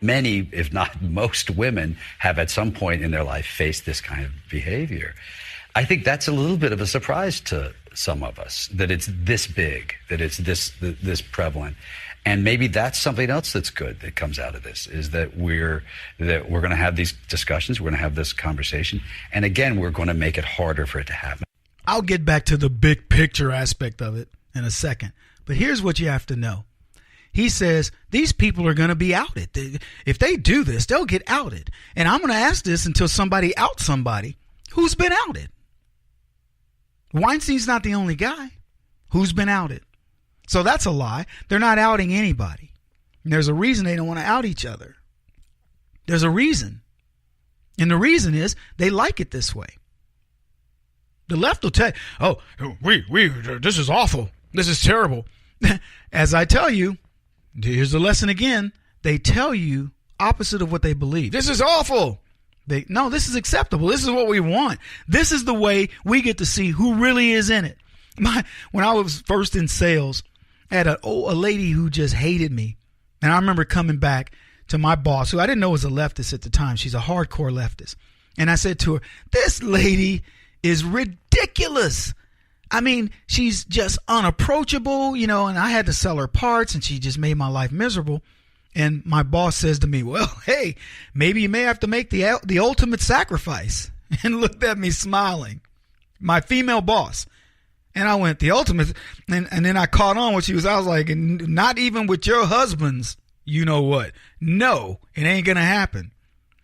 Many, if not most women, have at some point in their life faced this kind of behavior. I think that's a little bit of a surprise to some of us, that it's this big, that it's this prevalent. And maybe that's something else that's good that comes out of this, is that we're going to have these discussions, we're going to have this conversation, and again, we're going to make it harder for it to happen. I'll get back to the big picture aspect of it in a second, but here's what you have to know. He says these people are going to be outed. If they do this, they'll get outed. And I'm going to ask this until somebody outs somebody who's been outed. Weinstein's not the only guy who's been outed. So that's a lie. They're not outing anybody. And there's a reason they don't want to out each other. There's a reason. And the reason is they like it this way. The left will tell you, this is awful. This is terrible. As I tell you, here's the lesson again. They tell you opposite of what they believe. This is awful. No, this is acceptable. This is what we want. This is the way we get to see who really is in it. When I was first in sales, I had a lady who just hated me. And I remember coming back to my boss, who I didn't know was a leftist at the time. She's a hardcore leftist. And I said to her, this lady is ridiculous. I mean, she's just unapproachable, and I had to sell her parts and she just made my life miserable. And my boss says to me, well, hey, maybe you may have to make the ultimate sacrifice. And looked at me smiling. My female boss. And I went, the ultimate. And then I caught on what she was. I was like, not even with your husbands, you know what? No, it ain't going to happen.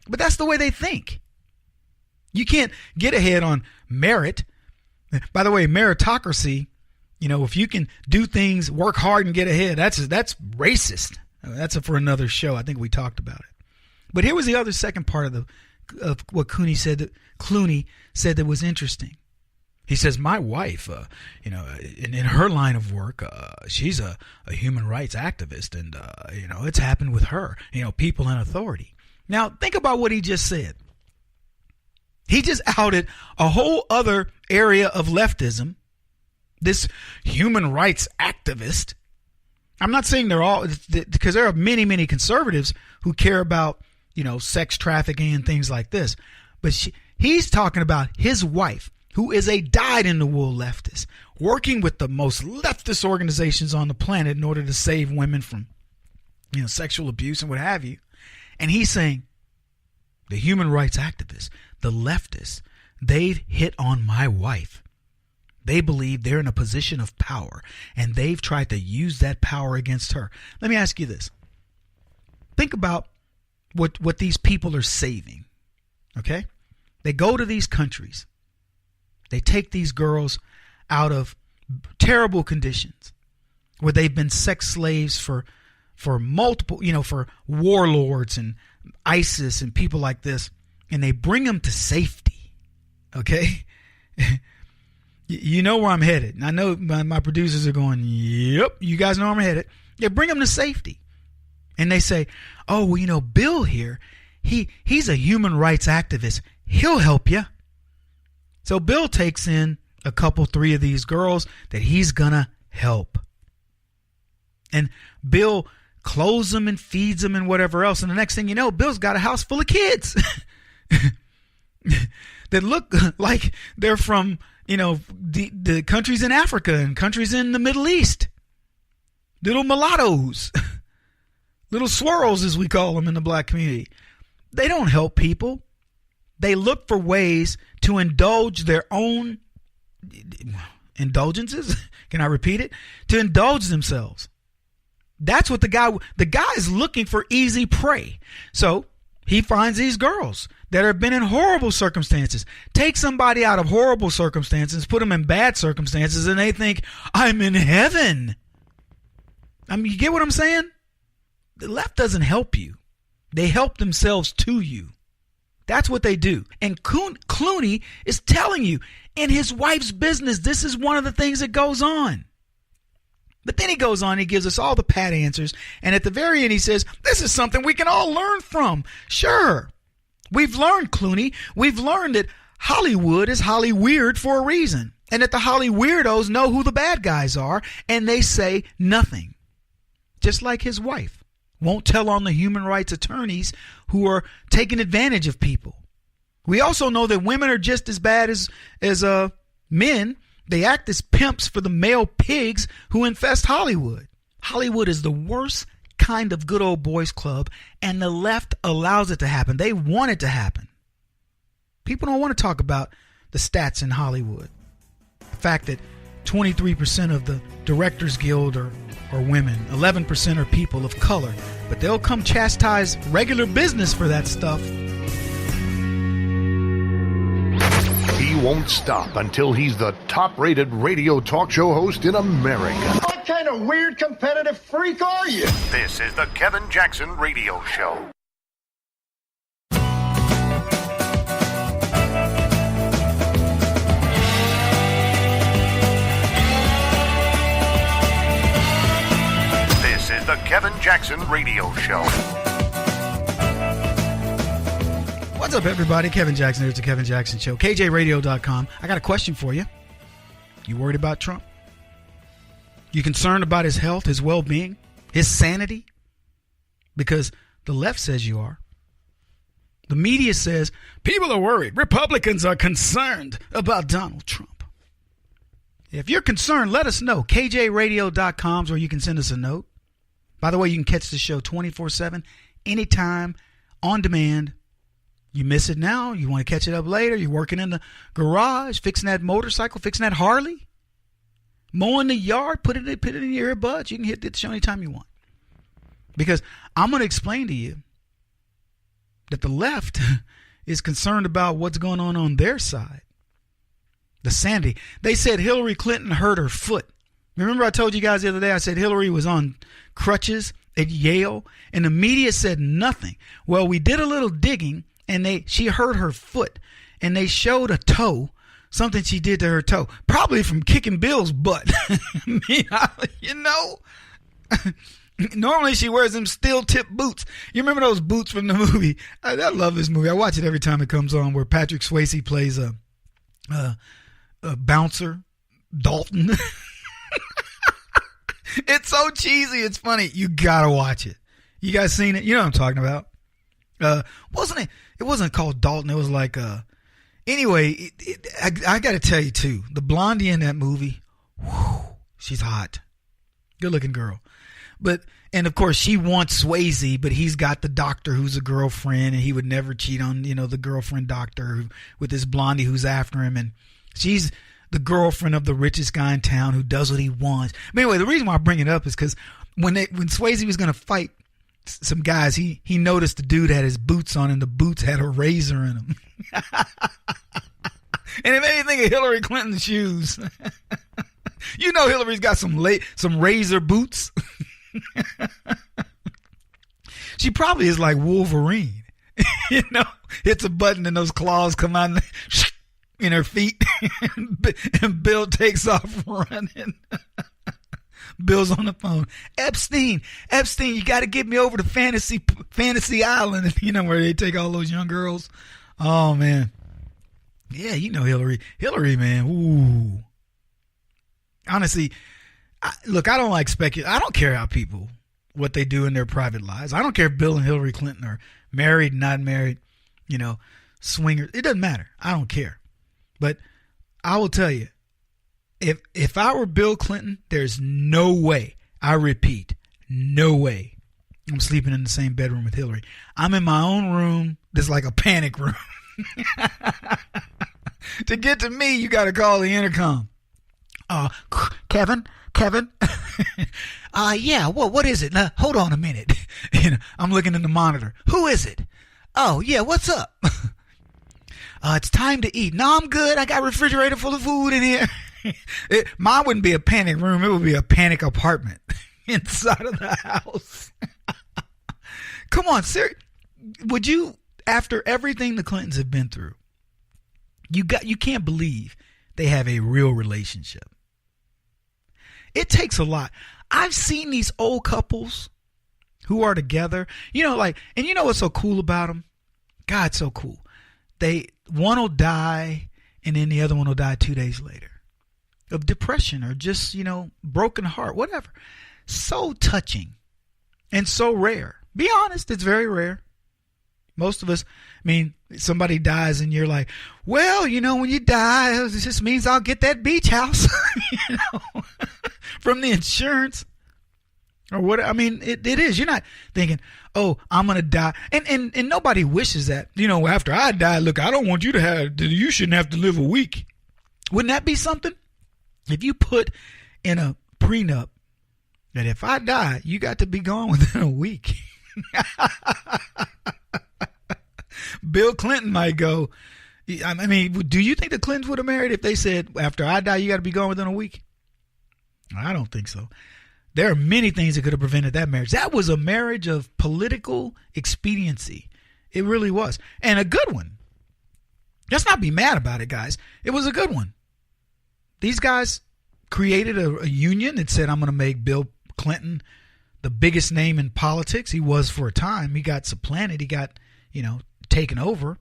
But that's the way they think. You can't get ahead on merit. By the way, meritocracy, if you can do things, work hard and get ahead, that's racist. That's for another show. I think we talked about it. But here was the other second part of what Clooney said that was interesting. He says, my wife, in her line of work, she's a human rights activist, and, it's happened with her, people in authority. Now, think about what he just said. He just outed a whole other area of leftism, this human rights activist. I'm not saying they're all, because there are many, many conservatives who care about, sex trafficking and things like this. But he's talking about his wife, who is a dyed-in-the-wool leftist, working with the most leftist organizations on the planet in order to save women from, sexual abuse and what have you. And he's saying, the human rights activists, the leftists, they've hit on my wife. They believe they're in a position of power, and they've tried to use that power against her. Let me ask you this. Think about what these people are saving, okay? They go to these countries. They take these girls out of terrible conditions where they've been sex slaves for multiple, for warlords and ISIS and people like this, and they bring them to safety, okay? You know where I'm headed. And I know my producers are going, yep, you guys know where I'm headed. They bring them to safety. And they say, oh, well, Bill here, he's a human rights activist. He'll help you. So Bill takes in a couple, 3 of these girls that he's going to help. And Bill clothes them and feeds them and whatever else. And the next thing you know, Bill's got a house full of kids that look like they're from, the countries in Africa and countries in the Middle East. Little mulattoes, little swirls, as we call them in the black community. They don't help people. They look for ways to indulge their own indulgences. Can I repeat it? To indulge themselves. That's what the guy is looking for, easy prey. So he finds these girls that have been in horrible circumstances. Take somebody out of horrible circumstances, put them in bad circumstances, and they think, I'm in heaven. I mean, you get what I'm saying? The left doesn't help you. They help themselves to you. That's what they do. And Clooney is telling you, in his wife's business, this is one of the things that goes on. But then he goes on, he gives us all the pat answers. And at the very end, he says, this is something we can all learn from. Sure. We've learned, Clooney, we've learned that Hollywood is Hollyweird for a reason. And that the Holly weirdos know who the bad guys are, and they say nothing. Just like his wife won't tell on the human rights attorneys who are taking advantage of people. We also know that women are just as bad as men. They act as pimps for the male pigs who infest Hollywood. Hollywood is the worst kind of good old boys club, and the left allows it to happen. They want it to happen. People don't want to talk about the stats in Hollywood. The fact that 23% of the Directors Guild are women, 11% are people of color, but they'll come chastise regular business for that stuff. He won't stop until he's the top-rated radio talk show host in America. What kind of weird competitive freak are you? This is the Kevin Jackson Radio Show. This is the Kevin Jackson Radio Show. What's up, everybody? Kevin Jackson here. It's the Kevin Jackson Show. KJRadio.com. I got a question for you. You worried about Trump? You concerned about his health, his well-being, his sanity? Because the left says you are. The media says people are worried. Republicans are concerned about Donald Trump. If you're concerned, let us know. KJRadio.com is where you can send us a note. By the way, you can catch the show 24/7, anytime, on demand. You miss it now, you want to catch it up later, you're working in the garage, fixing that motorcycle, fixing that Harley, mowing the yard, put it in your earbuds. You can hit the show anytime you want. Because I'm going to explain to you that the left is concerned about what's going on their side. The sanity. They said Hillary Clinton hurt her foot. Remember I told you guys the other day, I said Hillary was on crutches at Yale, and the media said nothing. Well, we did a little digging, and she hurt her foot, and they showed a toe, something she did to her toe, probably from kicking Bill's butt. You know, normally she wears them steel-tip boots. You remember those boots from the movie? I love this movie. I watch it every time it comes on, where Patrick Swayze plays a bouncer, Dalton. It's so cheesy. It's funny. You gotta watch it. You guys seen it? You know what I'm talking about. Wasn't it? It wasn't called Dalton. It was like anyway, I gotta tell you too, the blondie in that movie, whew, she's hot. Good looking girl. And of course she wants Swayze, but he's got the doctor who's a girlfriend, and he would never cheat on, the girlfriend doctor with this blondie who's after him, and she's the girlfriend of the richest guy in town who does what he wants. But anyway, the reason why I bring it up is because when Swayze was going to fight some guys, he noticed the dude had his boots on, and the boots had a razor in them. And it made me think of Hillary Clinton's shoes. Hillary's got some razor boots. She probably is like Wolverine. Hits a button and those claws come out in her feet, and Bill takes off running. Bill's on the phone. Epstein, you got to get me over to Fantasy Island, where they take all those young girls. Oh man, yeah, Hillary, man. Ooh, honestly, I don't like speculate. I don't care how people what they do in their private lives. I don't care if Bill and Hillary Clinton are married, not married, swingers. It doesn't matter. I don't care. But I will tell you, if I were Bill Clinton, there's no way, I repeat, no way I'm sleeping in the same bedroom with Hillary. I'm in my own room. That's like a panic room. To get to me, you got to call the intercom. Kevin? Yeah, what is it? Now, hold on a minute. I'm looking in the monitor. Who is it? Oh, yeah, what's up? It's time to eat. No, I'm good. I got a refrigerator full of food in here. Mine wouldn't be a panic room. It would be a panic apartment inside of the house. Come on, sir. Would you, after everything the Clintons have been through, you can't believe they have a real relationship. It takes a lot. I've seen these old couples who are together, and you know what's so cool about them? God, so cool. One will die, and then the other one will die 2 days later of depression or just, broken heart, whatever. So touching and so rare. Be honest, it's very rare. Most of us, somebody dies and you're like, well, when you die, it just means I'll get that beach house, from the insurance or what. It is. You're not thinking, oh, I'm going to die. And nobody wishes that, after I die, look, I don't want you shouldn't have to live a week. Wouldn't that be something? If you put in a prenup that if I die, you got to be gone within a week. Bill Clinton might go, do you think the Clintons would have married if they said, after I die, you got to be gone within a week? I don't think so. There are many things that could have prevented that marriage. That was a marriage of political expediency. It really was. And a good one. Let's not be mad about it, guys. It was a good one. These guys created a union that said, I'm going to make Bill Clinton the biggest name in politics. He was for a time. He got supplanted. He got, taken over.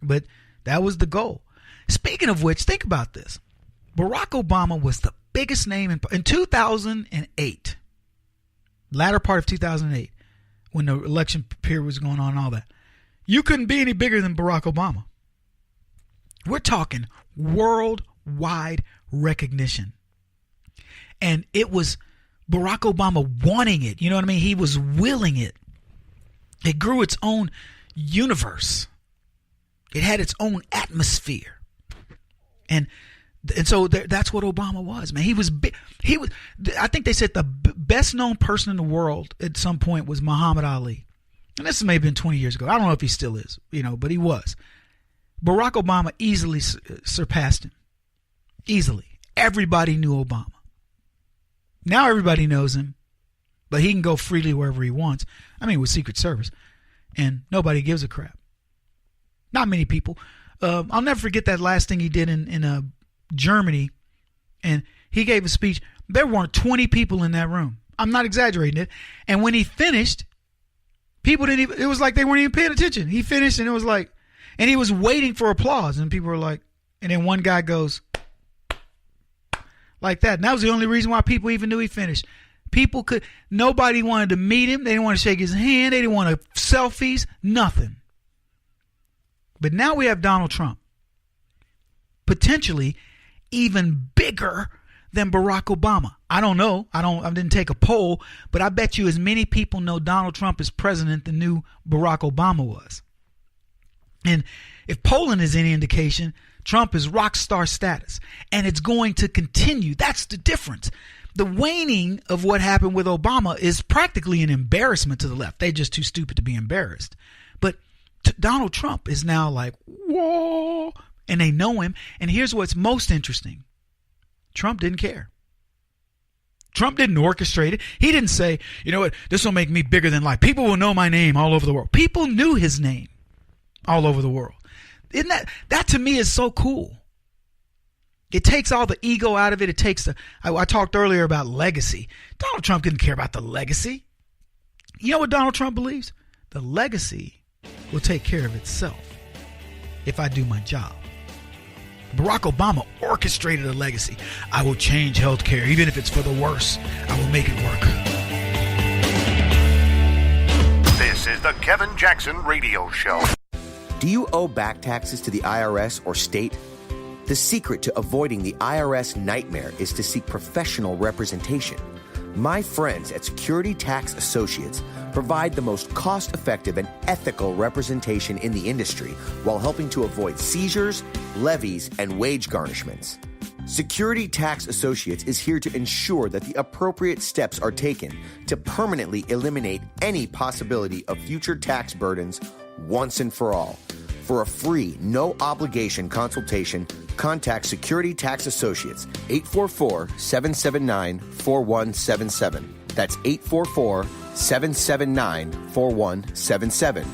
But that was the goal. Speaking of which, think about this. Barack Obama was the biggest name in 2008, latter part of 2008, when the election period was going on and all that. You couldn't be any bigger than Barack Obama. We're talking worldwide recognition. And it was Barack Obama wanting it. You know what I mean? He was willing it. It grew its own universe. It had its own atmosphere. And so that's what Obama was, man. He was I think they said the best known person in the world at some point was Muhammad Ali. And this may have been 20 years ago. I don't know if he still is, but he was. Barack Obama easily surpassed him. Easily. Everybody knew Obama. Now everybody knows him but he can go freely wherever he wants. I mean, with Secret Service, and nobody gives a crap. Not many people. I'll never forget that last thing he did in Germany, and he gave a speech. There weren't 20 people in that room. I'm not exaggerating it. And when he finished, people didn't even, it was like they weren't even paying attention. He finished and it was like, and he was waiting for applause, and people were like, and then one guy goes like that. And that was the only reason why people even knew he finished. Nobody wanted to meet him. They didn't want to shake his hand. They didn't want selfies, nothing. But now we have Donald Trump, potentially even bigger than Barack Obama. I don't know. I didn't take a poll, but I bet you as many people know Donald Trump as president than knew Barack Obama was. And if polling is any indication, Trump is rock star status, and it's going to continue. That's the difference. The waning of what happened with Obama is practically an embarrassment to the left. They're just too stupid to be embarrassed. But Donald Trump is now like, whoa, and they know him. And here's what's most interesting. Trump didn't care. Trump didn't orchestrate it. He didn't say, you know what, this will make me bigger than life. People will know my name all over the world. People knew his name all over the world. Isn't that to me is so cool. It takes all the ego out of it. It takes I talked earlier about legacy. Donald Trump didn't care about the legacy. You know what Donald Trump believes? The legacy will take care of itself if I do my job. Barack Obama orchestrated a legacy. I will change healthcare, even if it's for the worse. I will make it work. This is the Kevin Jackson Radio Show. Do you owe back taxes to the IRS or state? The secret to avoiding the IRS nightmare is to seek professional representation. My friends at Security Tax Associates provide the most cost-effective and ethical representation in the industry while helping to avoid seizures, levies, and wage garnishments. Security Tax Associates is here to ensure that the appropriate steps are taken to permanently eliminate any possibility of future tax burdens once and for all. For a free, no-obligation consultation, contact Security Tax Associates, 844-779-4177. That's 844-779-4177.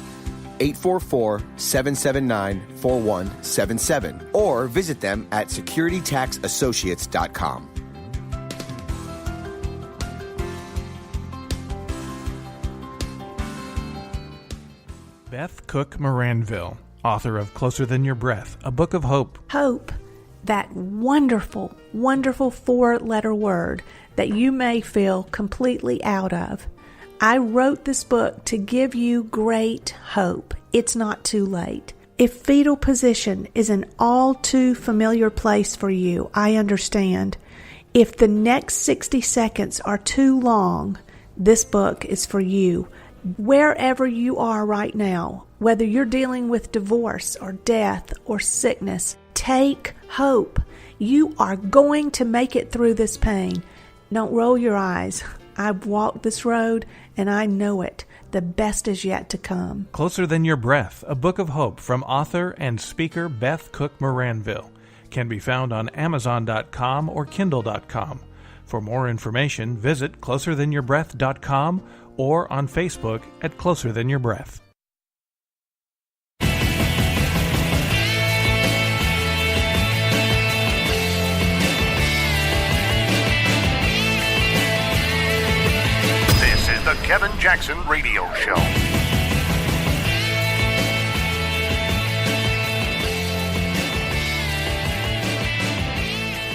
844-779-4177. Or visit them at securitytaxassociates.com. Beth Cook Moranville, author of Closer Than Your Breath, a book of hope. Hope, that wonderful, wonderful 4-letter word that you may feel completely out of. I wrote this book to give you great hope. It's not too late. If fetal position is an all too familiar place for you, I understand. If the next 60 seconds are too long, this book is for you. Wherever you are right now, whether you're dealing with divorce or death or sickness, take hope. You are going to make it through this pain. Don't roll your eyes. I've walked this road and I know it. The best is yet to come. Closer Than Your Breath, a book of hope from author and speaker Beth Cook Moranville, can be found on Amazon.com or Kindle.com. For more information, visit closerthanyourBreath.com or on Facebook at Closer Than Your Breath. This is the Kevin Jackson Radio Show.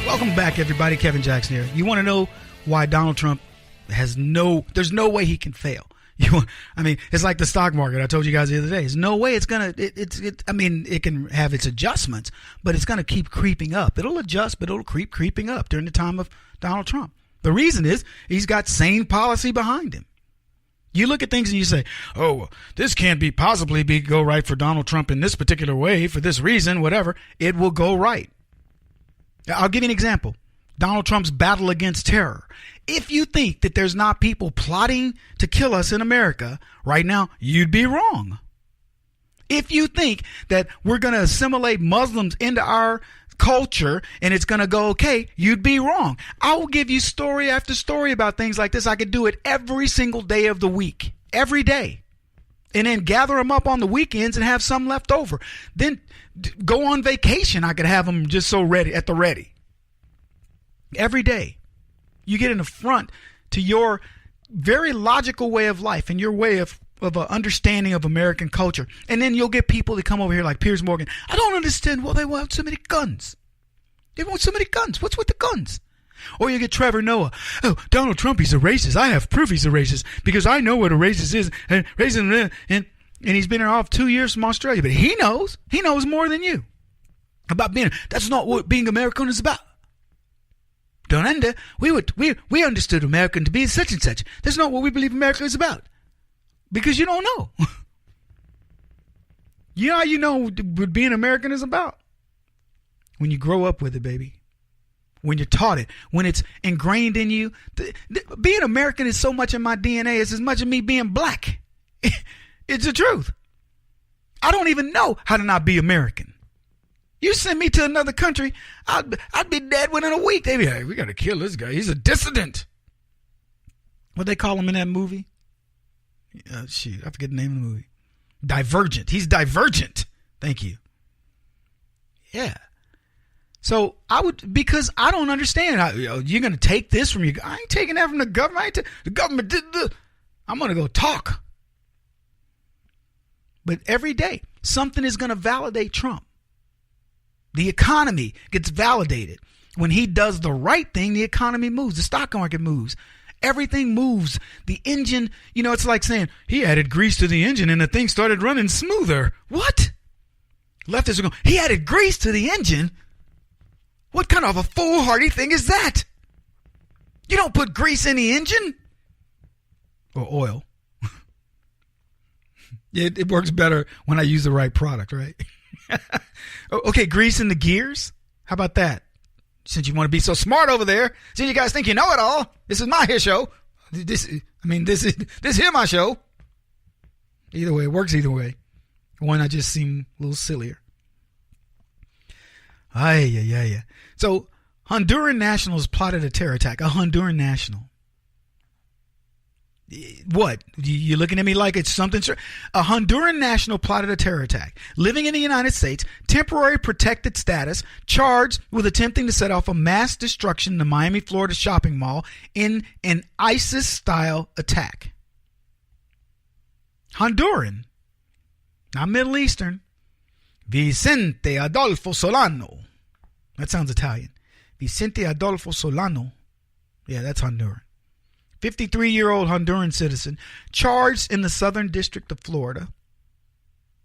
Welcome back, everybody. Kevin Jackson here. You want to know why Donald Trump there's no way he can fail. It's like the stock market. I told you guys the other day. There's no way it's going to, it can have its adjustments, but it's going to keep creeping up. It'll adjust, but it'll creeping up during the time of Donald Trump. The reason is he's got sane policy behind him. You look at things and you say, oh, this can't possibly go right for Donald Trump in this particular way for this reason, whatever. It will go right. I'll give you an example. Donald Trump's battle against terror. If you think that there's not people plotting to kill us in America right now, you'd be wrong. If you think that we're going to assimilate Muslims into our culture and it's going to go okay, you'd be wrong. I will give you story after story about things like this. I could do it every single day of the week, every day. And then gather them up on the weekends and have some left over. Then go on vacation. I could have them just so ready, at the ready. Every day. You get in the front to your very logical way of life and your way of an understanding of American culture. And then you'll get people that come over here like Piers Morgan. I don't understand why they want so many guns. They want so many guns. What's with the guns? Or you get Trevor Noah. Oh, Donald Trump, he's a racist. I have proof he's a racist because I know what a racist is. And he's been here off 2 years from Australia. But he knows. He knows more than you about being. That's not what being American is about. We understood American to be such and such. That's not what we believe America is about. Because you don't know. You know how you know what being American is about? When you grow up with it, baby. When you're taught it. When it's ingrained in you. Being American is so much in my DNA. It's as much as me being black. It's the truth. I don't even know how to not be American. You send me to another country, I'd be dead within a week. They'd be like, we got to kill this guy. He's a dissident. What they call him in that movie? Shoot, I forget the name of the movie. Divergent. He's divergent. Thank you. Yeah. So because I don't understand. You're going to take this from you. I ain't taking that from the government. The government did this. I'm going to go talk. But every day, something is going to validate Trump. The economy gets validated. When he does the right thing, the economy moves. The stock market moves. Everything moves. The engine, it's like saying he added grease to the engine and the thing started running smoother. What? Leftists are going, he added grease to the engine? What kind of a foolhardy thing is that? You don't put grease in the engine? Or oil. It works better when I use the right product, right? Okay, grease in the gears. How about that? Since you want to be so smart over there, since you guys think you know it all, this is my hit show. This is here my show. Either way, it works either way. One, I just seem a little sillier. Yeah. So, Honduran nationals plotted a terror attack. A Honduran national. What? You looking at me like it's something? A Honduran national plotted a terror attack. Living in the United States, temporary protected status, charged with attempting to set off a mass destruction in the Miami, Florida shopping mall in an ISIS-style attack. Honduran, not Middle Eastern. Vicente Adolfo Solano. That sounds Italian. Vicente Adolfo Solano. Yeah, that's Honduran. 53-year-old Honduran citizen charged in the Southern District of Florida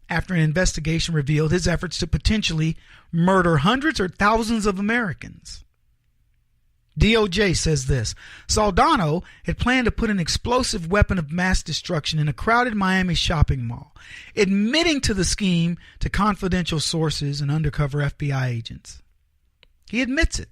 after an investigation revealed his efforts to potentially murder hundreds or thousands of Americans. DOJ says this. Soldano had planned to put an explosive weapon of mass destruction in a crowded Miami shopping mall, admitting to the scheme to confidential sources and undercover FBI agents. He admits it.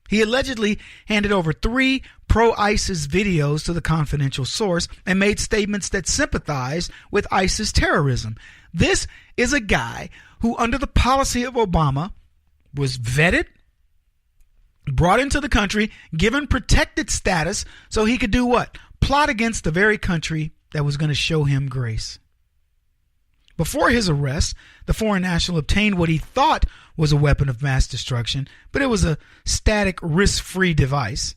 He allegedly handed over 3 pro-ISIS videos to the confidential source and made statements that sympathized with ISIS terrorism. This is a guy who, under the policy of Obama, was vetted, brought into the country, given protected status so he could do what? Plot against the very country that was going to show him grace. Before his arrest, the foreign national obtained what he thought was a weapon of mass destruction, but it was a static, risk-free device.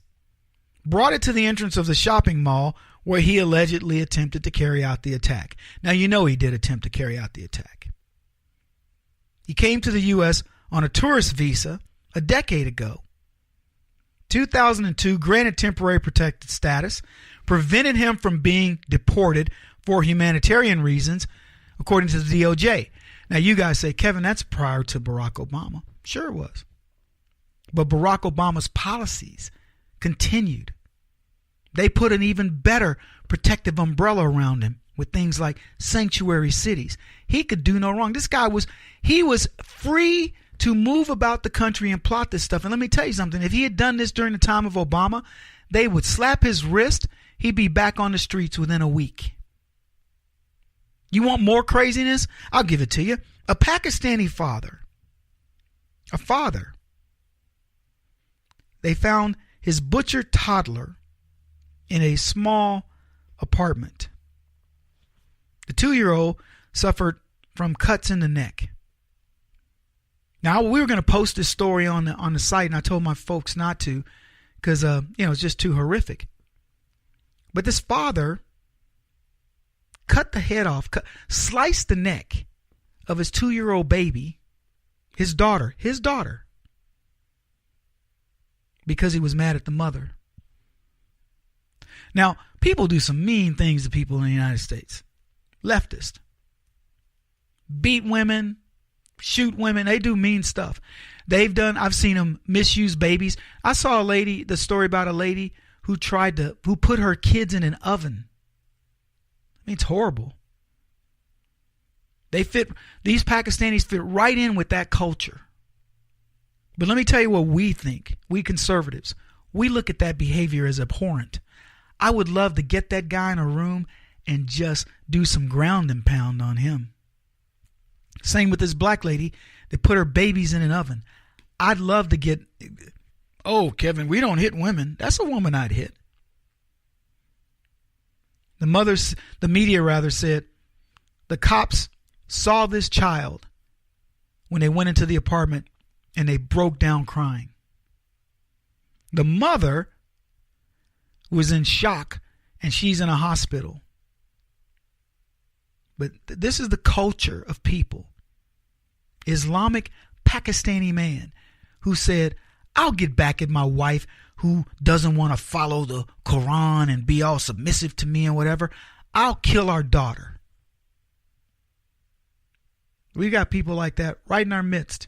Brought it to the entrance of the shopping mall where he allegedly attempted to carry out the attack. Now, you know he did attempt to carry out the attack. He came to the U.S. on a tourist visa a decade ago. 2002, granted temporary protected status, prevented him from being deported for humanitarian reasons, according to the DOJ. Now, you guys say, Kevin, that's prior to Barack Obama. Sure it was. But Barack Obama's policies continued. They put an even better protective umbrella around him with things like sanctuary cities. He could do no wrong. This guy was free to move about the country and plot this stuff. And let me tell you something. If he had done this during the time of Obama, they would slap his wrist. He'd be back on the streets within a week. You want more craziness? I'll give it to you. A Pakistani father a father. They found his butchered toddler in a small apartment. The 2-year-old suffered from cuts in the neck. Now, we were going to post this story on the site, and I told my folks not to because, it's just too horrific. But this father cut the head off, sliced the neck of his 2-year-old baby, his daughter, because he was mad at the mother. Now, people do some mean things to people in the United States. Leftists. Beat women, shoot women. They do mean stuff. I've seen them misuse babies. I saw the story about a lady who put her kids in an oven. I mean, it's horrible. These Pakistanis fit right in with that culture. But let me tell you what we think, we conservatives. We look at that behavior as abhorrent. I would love to get that guy in a room and just do some ground and pound on him. Same with this black lady that put her babies in an oven. I'd love to get, Kevin, we don't hit women. That's a woman I'd hit. The media said the cops saw this child when they went into the apartment and they broke down crying. The mother was in shock and she's in a hospital. But this is the culture of people. Islamic Pakistani man who said, I'll get back at my wife who doesn't want to follow the Quran and be all submissive to me and whatever. I'll kill our daughter. We got people like that right in our midst.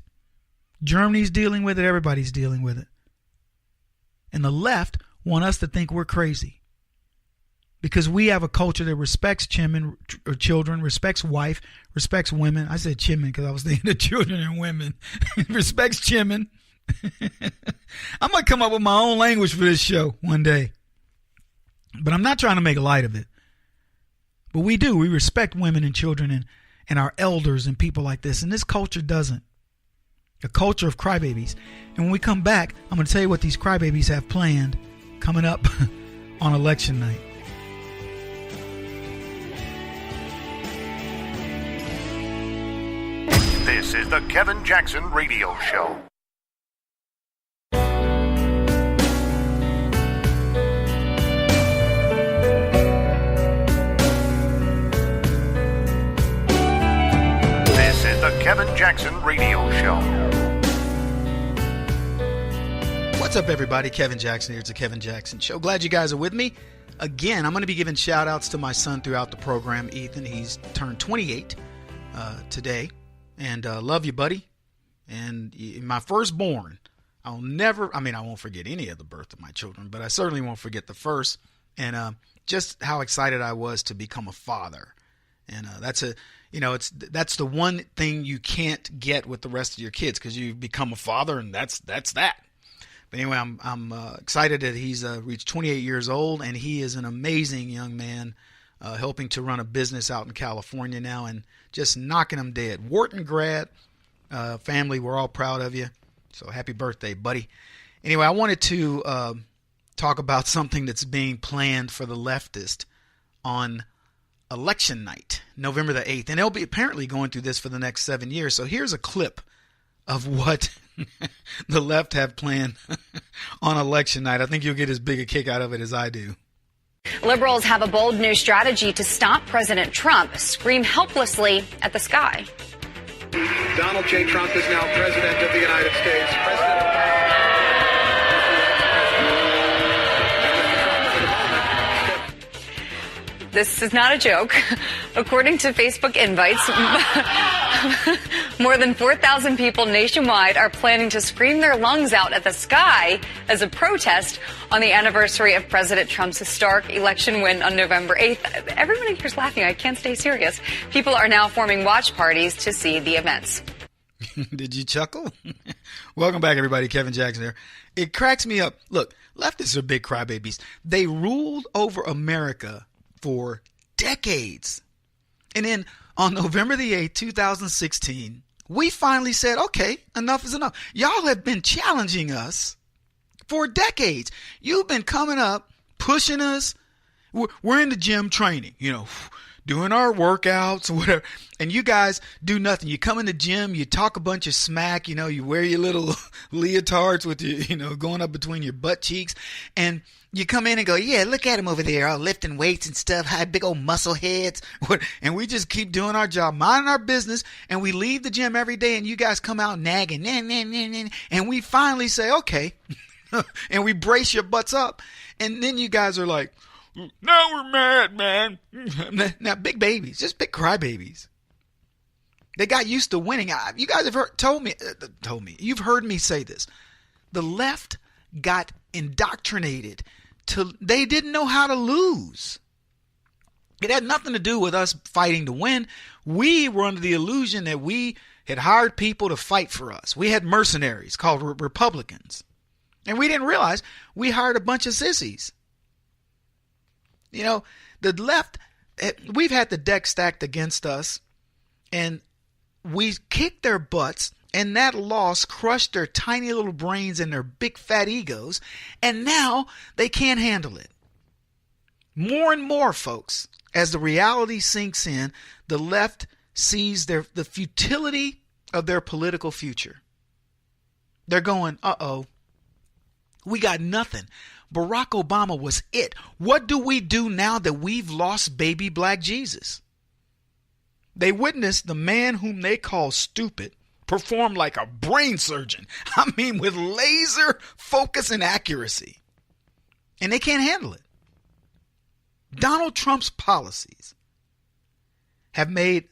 Germany's dealing with it. Everybody's dealing with it. And the left want us to think we're crazy. Because we have a culture that respects children, respects wife, respects women. I said children because I was thinking of children and women. Respects children. I might come up with my own language for this show one day. But I'm not trying to make light of it. But we do. We respect women and children and our elders and people like this. And this culture doesn't. A culture of crybabies. And when we come back, I'm going to tell you what these crybabies have planned coming up on election night. This is the Kevin Jackson Radio Show. This is the Kevin Jackson Radio Show. What's up, everybody? Kevin Jackson here. It's the Kevin Jackson Show. Glad you guys are with me. Again, I'm going to be giving shout outs to my son throughout the program, Ethan. He's turned 28 today. And love you, buddy. And my firstborn, I won't forget any of the birth of my children, but I certainly won't forget the first. And just how excited I was to become a father. And that's the one thing you can't get with the rest of your kids because you become a father, and that's that. But anyway, I'm excited that he's reached 28 years old, and he is an amazing young man, helping to run a business out in California now and just knocking them dead. Wharton grad, family, we're all proud of you. So happy birthday, buddy. Anyway, I wanted to talk about something that's being planned for the leftist on election night, November the 8th. And they'll be apparently going through this for the next 7 years. So here's a clip of what the left have planned on election night. I think you'll get as big a kick out of it as I do. Liberals have a bold new strategy to stop President Trump. Scream helplessly at the sky. Donald J. Trump is now President of the United States. This is not a joke. According to Facebook invites, more than 4,000 people nationwide are planning to scream their lungs out at the sky as a protest on the anniversary of President Trump's historic election win on November 8th. Everyone in here's laughing. I can't stay serious. People are now forming watch parties to see the events. Did you chuckle? Welcome back, everybody. Kevin Jackson here. It cracks me up. Look, leftists are big crybabies. They ruled over America for decades. And then on November the 8th, 2016, we finally said, okay, enough is enough. Y'all have been challenging us for decades. You've been coming up, pushing us. We're in the gym training, doing our workouts or whatever. And you guys do nothing. You come in the gym, you talk a bunch of smack, you wear your little leotards with your, going up between your butt cheeks. And you come in and go, yeah, look at him over there, all lifting weights and stuff, high, big old muscle heads. And we just keep doing our job, minding our business. And we leave the gym every day and you guys come out nagging. And we finally say, okay. And we brace your butts up. And then you guys are like, now we're mad, man. Now, big babies, just big crybabies. They got used to winning. You guys have told me, you've heard me say this. The left got indoctrinated they didn't know how to lose. It had nothing to do with us fighting to win. We were under the illusion that we had hired people to fight for us. We had mercenaries called Republicans. And we didn't realize we hired a bunch of sissies. The left, we've had the deck stacked against us, and we kicked their butts, and that loss crushed their tiny little brains and their big fat egos, and now they can't handle it. More and more, folks, as the reality sinks in, the left sees the futility of their political future. They're going, uh-oh, we got nothing. Barack Obama was it. What do we do now that we've lost baby black Jesus? They witnessed the man whom they call stupid perform like a brain surgeon. I mean, with laser focus and accuracy. And they can't handle it. Donald Trump's policies have made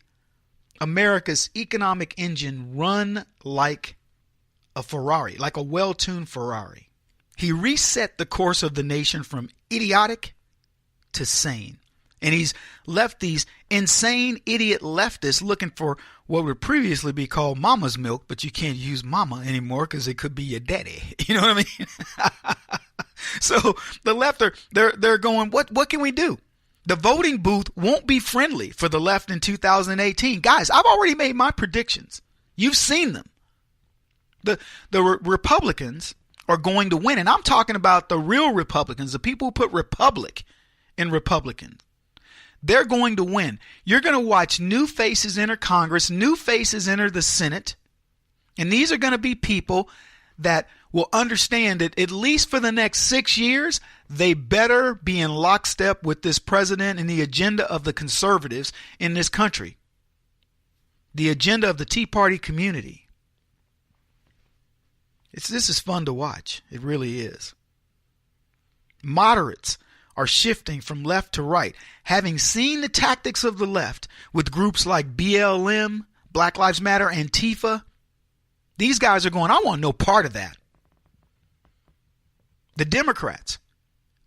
America's economic engine run like a Ferrari, like a well-tuned Ferrari. He reset the course of the nation from idiotic to sane. And he's left these insane idiot leftists looking for what would previously be called mama's milk, but you can't use mama anymore because it could be your daddy. You know what I mean? So the left, they're going, what can we do? The voting booth won't be friendly for the left in 2018. Guys, I've already made my predictions. You've seen them. The Republicans are going to win. And I'm talking about the real Republicans, the people who put Republic in Republican. They're going to win. You're going to watch new faces enter Congress, new faces enter the Senate. And these are going to be people that will understand that at least for the next 6 years, they better be in lockstep with this president and the agenda of the conservatives in this country. The agenda of the Tea Party community. This is fun to watch. It really is. Moderates are shifting from left to right, having seen the tactics of the left with groups like BLM, Black Lives Matter, Antifa. These guys are going, I want no part of that. The Democrats,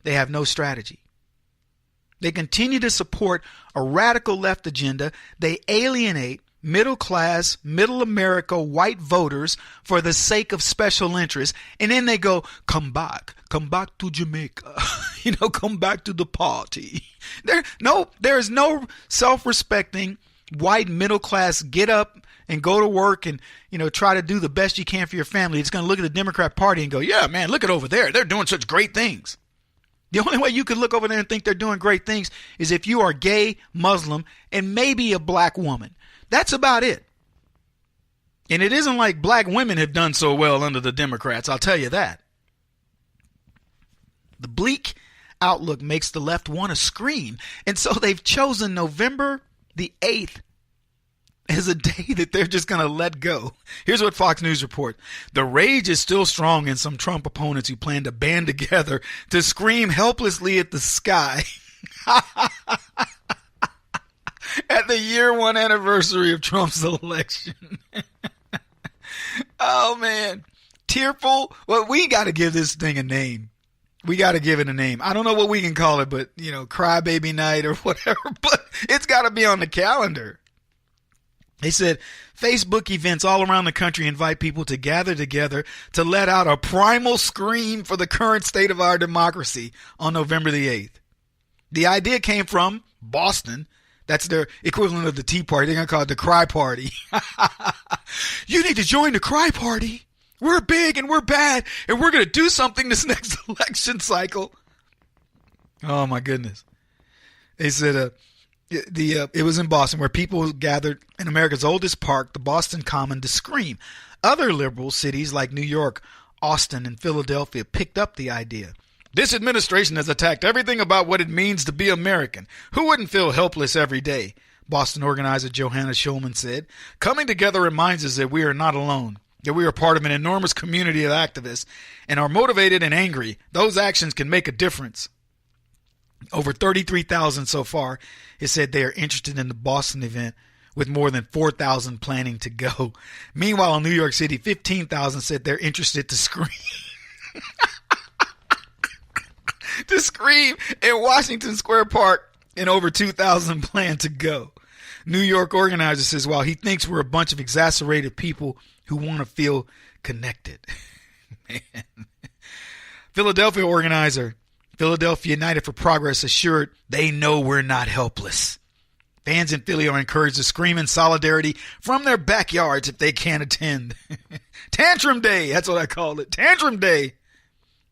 they have no strategy. They continue to support a radical left agenda. They alienate middle class, middle America, white voters for the sake of special interests. And then they go, come back to Jamaica, come back to the party. There is no self-respecting white middle class get up and go to work and, try to do the best you can for your family. It's going to look at the Democrat Party and go, yeah, man, look at over there. They're doing such great things. The only way you can look over there and think they're doing great things is if you are gay, Muslim, and maybe a black woman. That's about it. And it isn't like black women have done so well under the Democrats, I'll tell you that. The bleak outlook makes the left want to scream. And so they've chosen November the 8th as a day that they're just going to let go. Here's what Fox News reports. The rage is still strong in some Trump opponents who plan to band together to scream helplessly at the sky at the year one anniversary of Trump's election. Oh, man. Tearful. Well, we got to give this thing a name. We got to give it a name. I don't know what we can call it, but, crybaby night or whatever, but it's got to be on the calendar. They said Facebook events all around the country invite people to gather together to let out a primal scream for the current state of our democracy on November the 8th. The idea came from Boston, That's their equivalent of the Tea Party. They're going to call it the Cry Party. You need to join the Cry Party. We're big and we're bad, and we're going to do something this next election cycle. Oh, my goodness. They said it was in Boston where people gathered in America's oldest park, the Boston Common, to scream. Other liberal cities like New York, Austin, and Philadelphia picked up the idea. This administration has attacked everything about what it means to be American. Who wouldn't feel helpless every day? Boston organizer Johanna Schulman said. Coming together reminds us that we are not alone, that we are part of an enormous community of activists and are motivated and angry. Those actions can make a difference. Over 33,000 so far has said they are interested in the Boston event, with more than 4,000 planning to go. Meanwhile, in New York City, 15,000 said they're interested to scream. To scream in Washington Square Park, and over 2,000 plan to go. New York organizer says, while he thinks we're a bunch of exasperated people who want to feel connected. Man. Philadelphia organizer, Philadelphia United for Progress, assured they know we're not helpless. Fans in Philly are encouraged to scream in solidarity from their backyards if they can't attend. Tantrum Day, that's what I call it. Tantrum Day.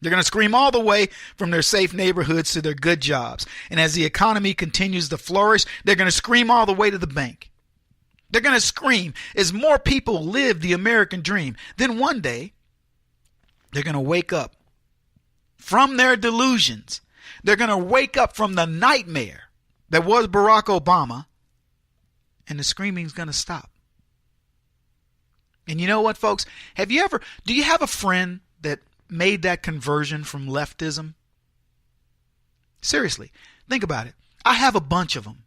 They're going to scream all the way from their safe neighborhoods to their good jobs. And as the economy continues to flourish, they're going to scream all the way to the bank. They're going to scream as more people live the American dream. Then one day, they're going to wake up from their delusions. They're going to wake up from the nightmare that was Barack Obama, and the screaming's going to stop. And you know what, folks? Do you have a friend that made that conversion from leftism? Seriously, think about it. I have a bunch of them.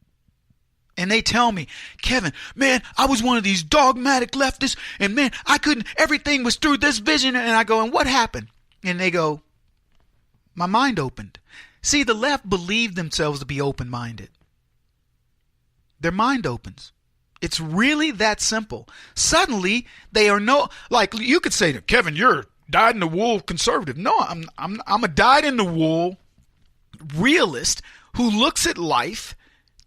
And they tell me, Kevin, man, I was one of these dogmatic leftists, and man, everything was through this vision. And I go, and what happened? And they go, my mind opened. See, the left believed themselves to be open-minded. Their mind opens. It's really that simple. Suddenly, they are you could say, Kevin, you're dyed-in-the-wool conservative. No, I'm a dyed-in-the-wool realist who looks at life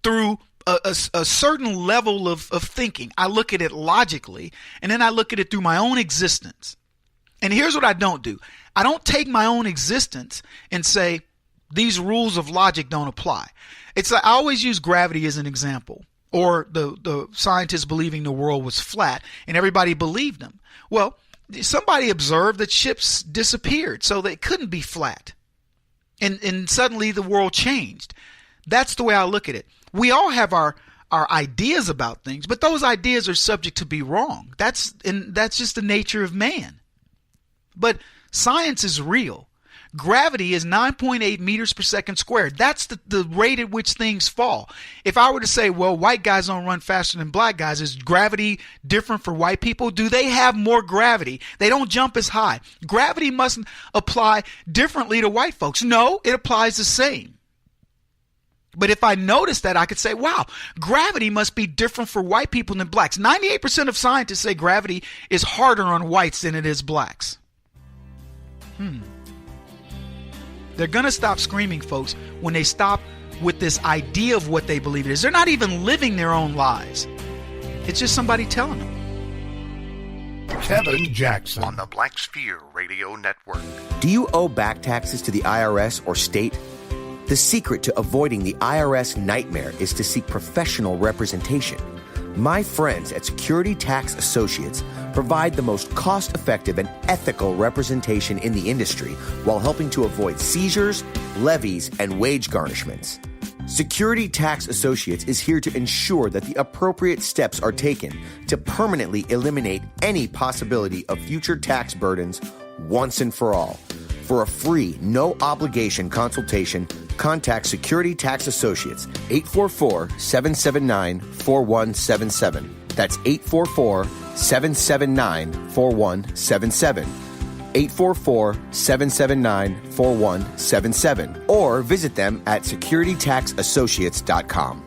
through a certain level of thinking. I look at it logically, and then I look at it through my own existence. And here's what I don't do. I don't take my own existence and say, these rules of logic don't apply. It's like I always use gravity as an example, or the scientists believing the world was flat, and everybody believed them. Well, somebody observed that ships disappeared, so they couldn't be flat. And suddenly the world changed. That's the way I look at it. We all have our ideas about things, but those ideas are subject to be wrong. That's just the nature of man. But science is real. Gravity is 9.8 meters per second squared. That's the rate at which things fall. If I were to say, well, white guys don't run faster than black guys, is gravity different for white people? Do they have more gravity? They don't jump as high. Gravity mustn't apply differently to white folks. No, it applies the same. But if I notice that, I could say, wow, gravity must be different for white people than blacks. 98% of scientists say gravity is harder on whites than it is blacks. They're going to stop screaming, folks, when they stop with this idea of what they believe it is. They're not even living their own lives. It's just somebody telling them. Kevin Jackson on the Black Sphere Radio Network. Do you owe back taxes to the IRS or state? The secret to avoiding the IRS nightmare is to seek professional representation. My friends at Security Tax Associates provide the most cost-effective and ethical representation in the industry while helping to avoid seizures, levies, and wage garnishments. Security Tax Associates is here to ensure that the appropriate steps are taken to permanently eliminate any possibility of future tax burdens once and for all. For a free, no-obligation consultation, contact Security Tax Associates, 844-779-4177. That's 844-779-4177. 844-779-4177. Or visit them at securitytaxassociates.com.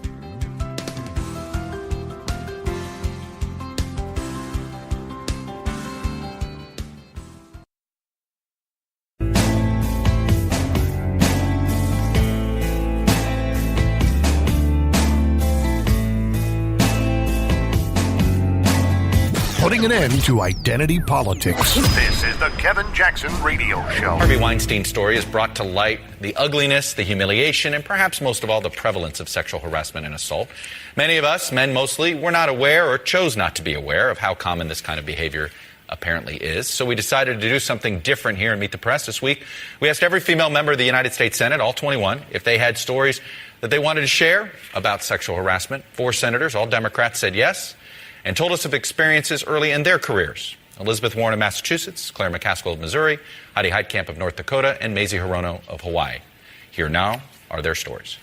putting an end to identity politics. This is the Kevin Jackson Radio Show. Harvey Weinstein's story has brought to light the ugliness, the humiliation, and perhaps most of all, the prevalence of sexual harassment and assault. Many of us, men mostly, were not aware or chose not to be aware of how common this kind of behavior apparently is. So we decided to do something different here and Meet the Press this week. We asked every female member of the United States Senate, all 21, if they had stories that they wanted to share about sexual harassment. 4 senators, all Democrats, said yes, and told us of experiences early in their careers. Elizabeth Warren of Massachusetts, Claire McCaskill of Missouri, Heidi Heitkamp of North Dakota, and Mazie Hirono of Hawaii. Here now are their stories.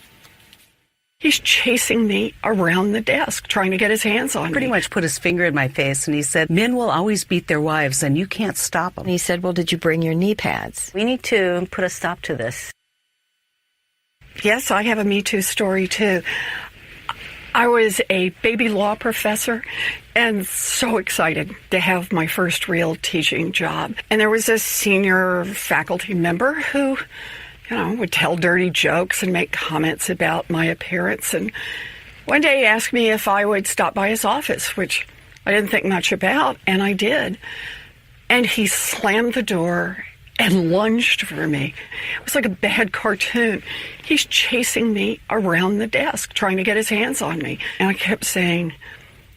He's chasing me around the desk, trying to get his hands on me. Pretty much put his finger in my face, and he said, men will always beat their wives, and you can't stop them. He said, well, did you bring your knee pads? We need to put a stop to this. Yes, I have a Me Too story, too. I was a baby law professor and so excited to have my first real teaching job. And there was a senior faculty member who, would tell dirty jokes and make comments about my appearance. And one day he asked me if I would stop by his office, which I didn't think much about, and I did. And he slammed the door and lunged for me. It was like a bad cartoon. He's chasing me around the desk, trying to get his hands on me. And I kept saying,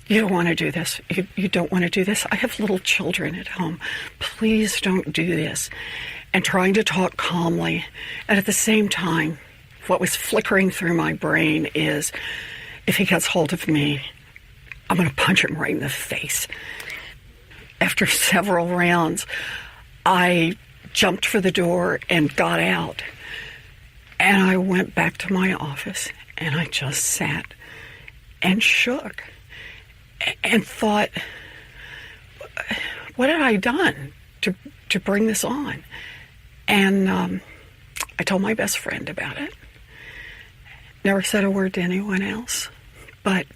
you don't want to do this. You don't want to do this. I have little children at home. Please don't do this. And trying to talk calmly. And at the same time, what was flickering through my brain is, if he gets hold of me, I'm going to punch him right in the face. After several rounds, I jumped for the door and got out. And I went back to my office and I just sat and shook and thought, what had I done to bring this on? And I told my best friend about it. Never said a word to anyone else. But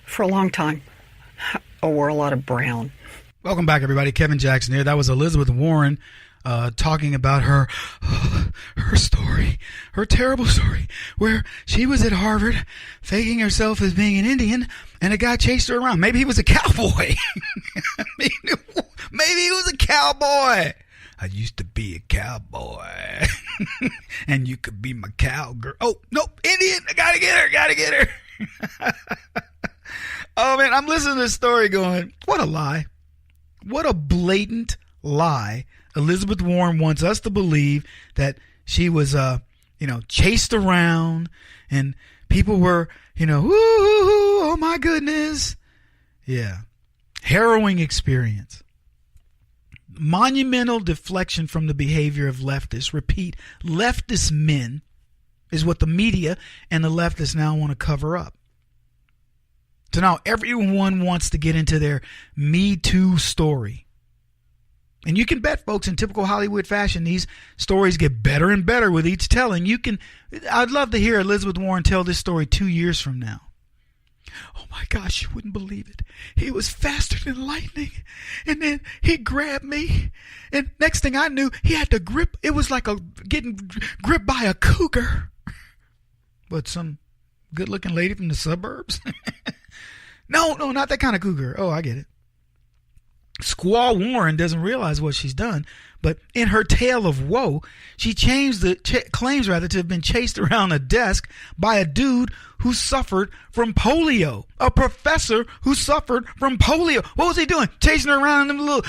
for a long time, I wore a lot of brown. Welcome back, everybody. Kevin Jackson here. That was Elizabeth Warren talking about her story, her terrible story, where she was at Harvard faking herself as being an Indian, and a guy chased her around. Maybe he was a cowboy. Maybe he was a cowboy. I used to be a cowboy, and you could be my cowgirl. Oh, nope, Indian. I gotta get her. Oh, man, I'm listening to this story going, what a lie. What a blatant lie. Elizabeth Warren wants us to believe that she was, chased around and people were, woo, oh my goodness. Yeah. Harrowing experience. Monumental deflection from the behavior of leftists. Repeat, leftist men is what the media and the leftists now want to cover up. So now everyone wants to get into their Me Too story. And you can bet, folks, in typical Hollywood fashion, these stories get better and better with each telling. I'd love to hear Elizabeth Warren tell this story 2 years from now. Oh my gosh, you wouldn't believe it. He was faster than lightning. And then he grabbed me. And next thing I knew, he had to grip. It was like getting gripped by a cougar. But some good-looking lady from the suburbs? No, not that kind of cougar. Oh, I get it. Squaw Warren doesn't realize what she's done, but in her tale of woe, she claims to have been chased around a desk by a dude who suffered from polio, a professor who suffered from polio. What was he doing? Chasing her around in them little...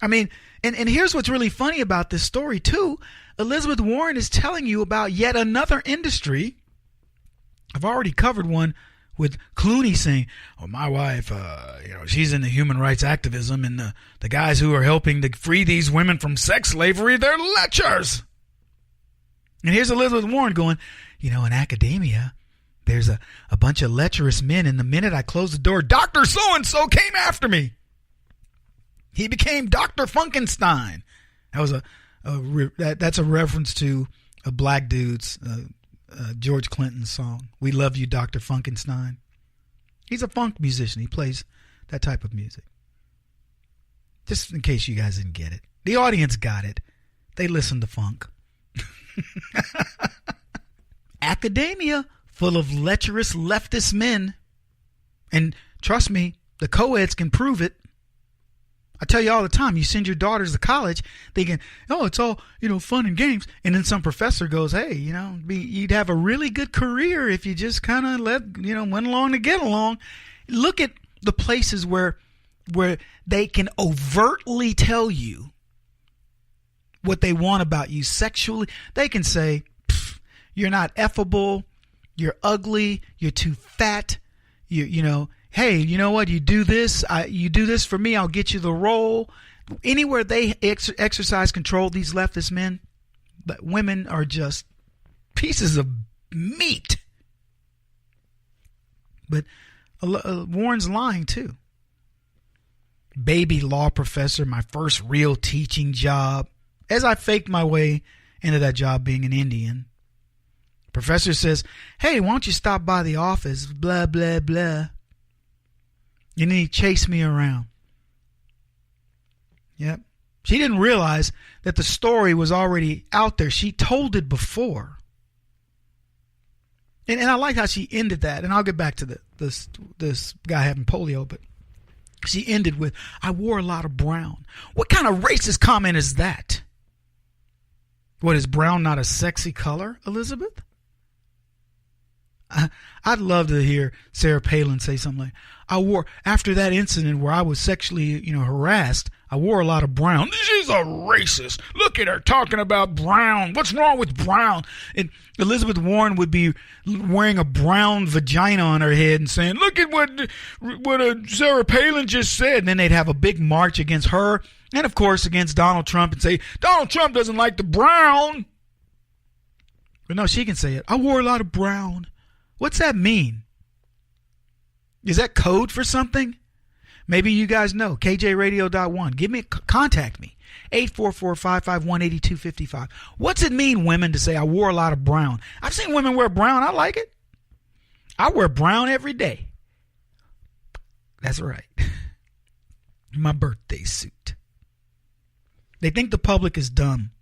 I mean, and here's what's really funny about this story, too. Elizabeth Warren is telling you about yet another industry. I've already covered one with Clooney saying, oh, my wife, she's into human rights activism, and the guys who are helping to free these women from sex slavery, they're lechers. And here's Elizabeth Warren going, in academia, there's a bunch of lecherous men, and the minute I closed the door, Dr. So-and-so came after me. He became Dr. Funkenstein. That was that's a reference to a black dude's George Clinton's song, We Love You, Dr. Funkenstein. He's a funk musician. He plays that type of music. Just in case you guys didn't get it. The audience got it. They listen to funk. Academia, full of lecherous leftist men. And trust me, the co-eds can prove it. I tell you all the time, you send your daughters to college thinking, oh, it's all, fun and games. And then some professor goes, hey, you'd have a really good career if you just kind of went along to get along. Look at the places where they can overtly tell you what they want about you sexually. They can say, you're not effable, you're ugly, you're too fat, hey, you know what? You do this for me, I'll get you the role. Anywhere they exercise control, these leftist men, but women are just pieces of meat. But Warren's lying too. Baby law professor, my first real teaching job. As I faked my way into that job being an Indian, professor says, hey, why don't you stop by the office? Blah, blah, blah. And then he chased me around. Yep. She didn't realize that the story was already out there. She told it before. And I like how she ended that. And I'll get back to this guy having polio, but she ended with, I wore a lot of brown. What kind of racist comment is that? What, is brown not a sexy color, Elizabeth? I'd love to hear Sarah Palin say something like, after that incident where I was sexually, harassed, I wore a lot of brown. She's a racist. Look at her talking about brown. What's wrong with brown? And Elizabeth Warren would be wearing a brown vagina on her head and saying, look at what Sarah Palin just said. And then they'd have a big march against her and, of course, against Donald Trump and say, Donald Trump doesn't like the brown. But no, she can say it. I wore a lot of brown. What's that mean? Is that code for something? Maybe you guys know. KJRadio.1. Contact me. 844-551-8255. What's it mean, women, to say I wore a lot of brown? I've seen women wear brown. I like it. I wear brown every day. That's right. My birthday suit. They think the public is dumb.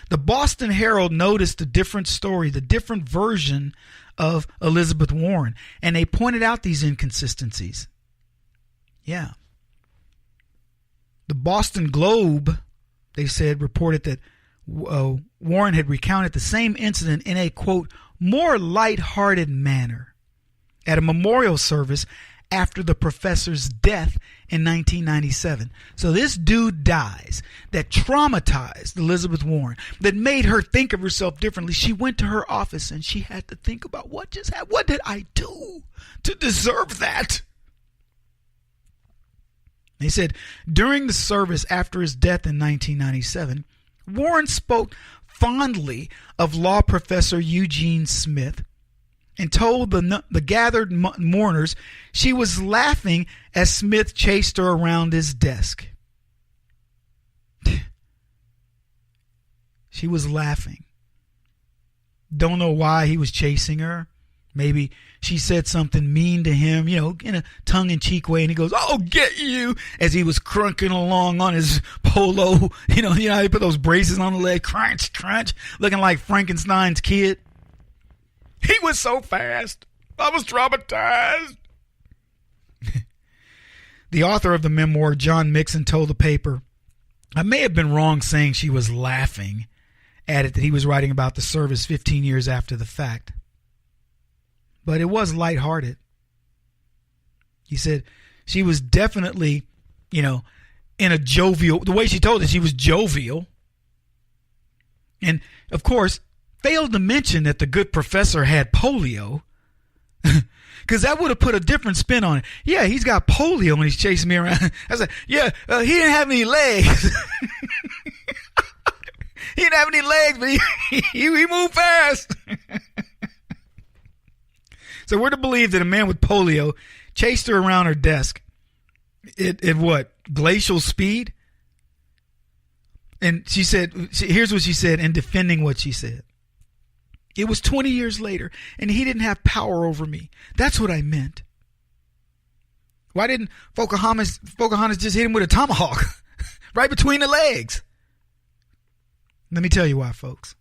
The Boston Herald noticed the different story, the different version of Elizabeth Warren, and they pointed out these inconsistencies. Yeah. The Boston Globe, they said, reported that Warren had recounted the same incident in a, quote, more lighthearted manner at a memorial service after the professor's death in 1997. So this dude dies that traumatized Elizabeth Warren, that made her think of herself differently. She went to her office and she had to think about what just happened. What did I do to deserve that? They said during the service after his death in 1997, Warren spoke fondly of law professor Eugene Smith and told the gathered mourners she was laughing as Smith chased her around his desk. She was laughing. Don't know why he was chasing her. Maybe she said something mean to him, in a tongue-in-cheek way, and he goes, "I'll get you," as he was crunking along on his polo. You know how he put those braces on the leg, crunch, crunch, looking like Frankenstein's kid. He was so fast. I was traumatized. The author of the memoir, John Mixon, told the paper, I may have been wrong saying she was laughing, added that he was writing about the service 15 years after the fact. But it was lighthearted. He said she was definitely, in a jovial, the way she told it, she was jovial. And, of course, failed to mention that the good professor had polio, because that would have put a different spin on it. Yeah, he's got polio and he's chasing me around. I said, he didn't have any legs. He didn't have any legs, but he moved fast. So we're to believe that a man with polio chased her around her desk at what? Glacial speed? And she said, here's what she said in defending what she said. It was 20 years later, and he didn't have power over me. That's what I meant. Why didn't Pocahontas just hit him with a tomahawk right between the legs? Let me tell you why, folks.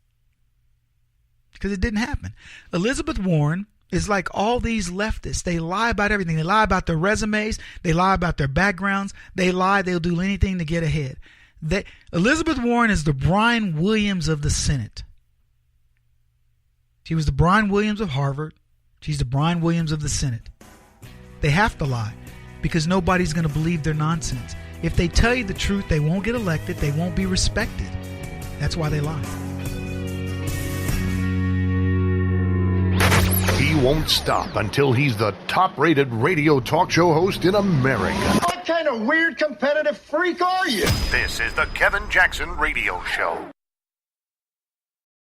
Because it didn't happen. Elizabeth Warren It's like all these leftists, they lie about everything. They lie about their resumes. They lie about their backgrounds. They lie. They'll do anything to get ahead. Elizabeth Warren is the Brian Williams of the Senate. She was the Brian Williams of Harvard. She's the Brian Williams of the Senate. They have to lie because nobody's going to believe their nonsense. If they tell you the truth, they won't get elected. They won't be respected. That's why they lie. He won't stop until he's the top-rated radio talk show host in America. What kind of weird competitive freak are you? This is the Kevin Jackson Radio Show.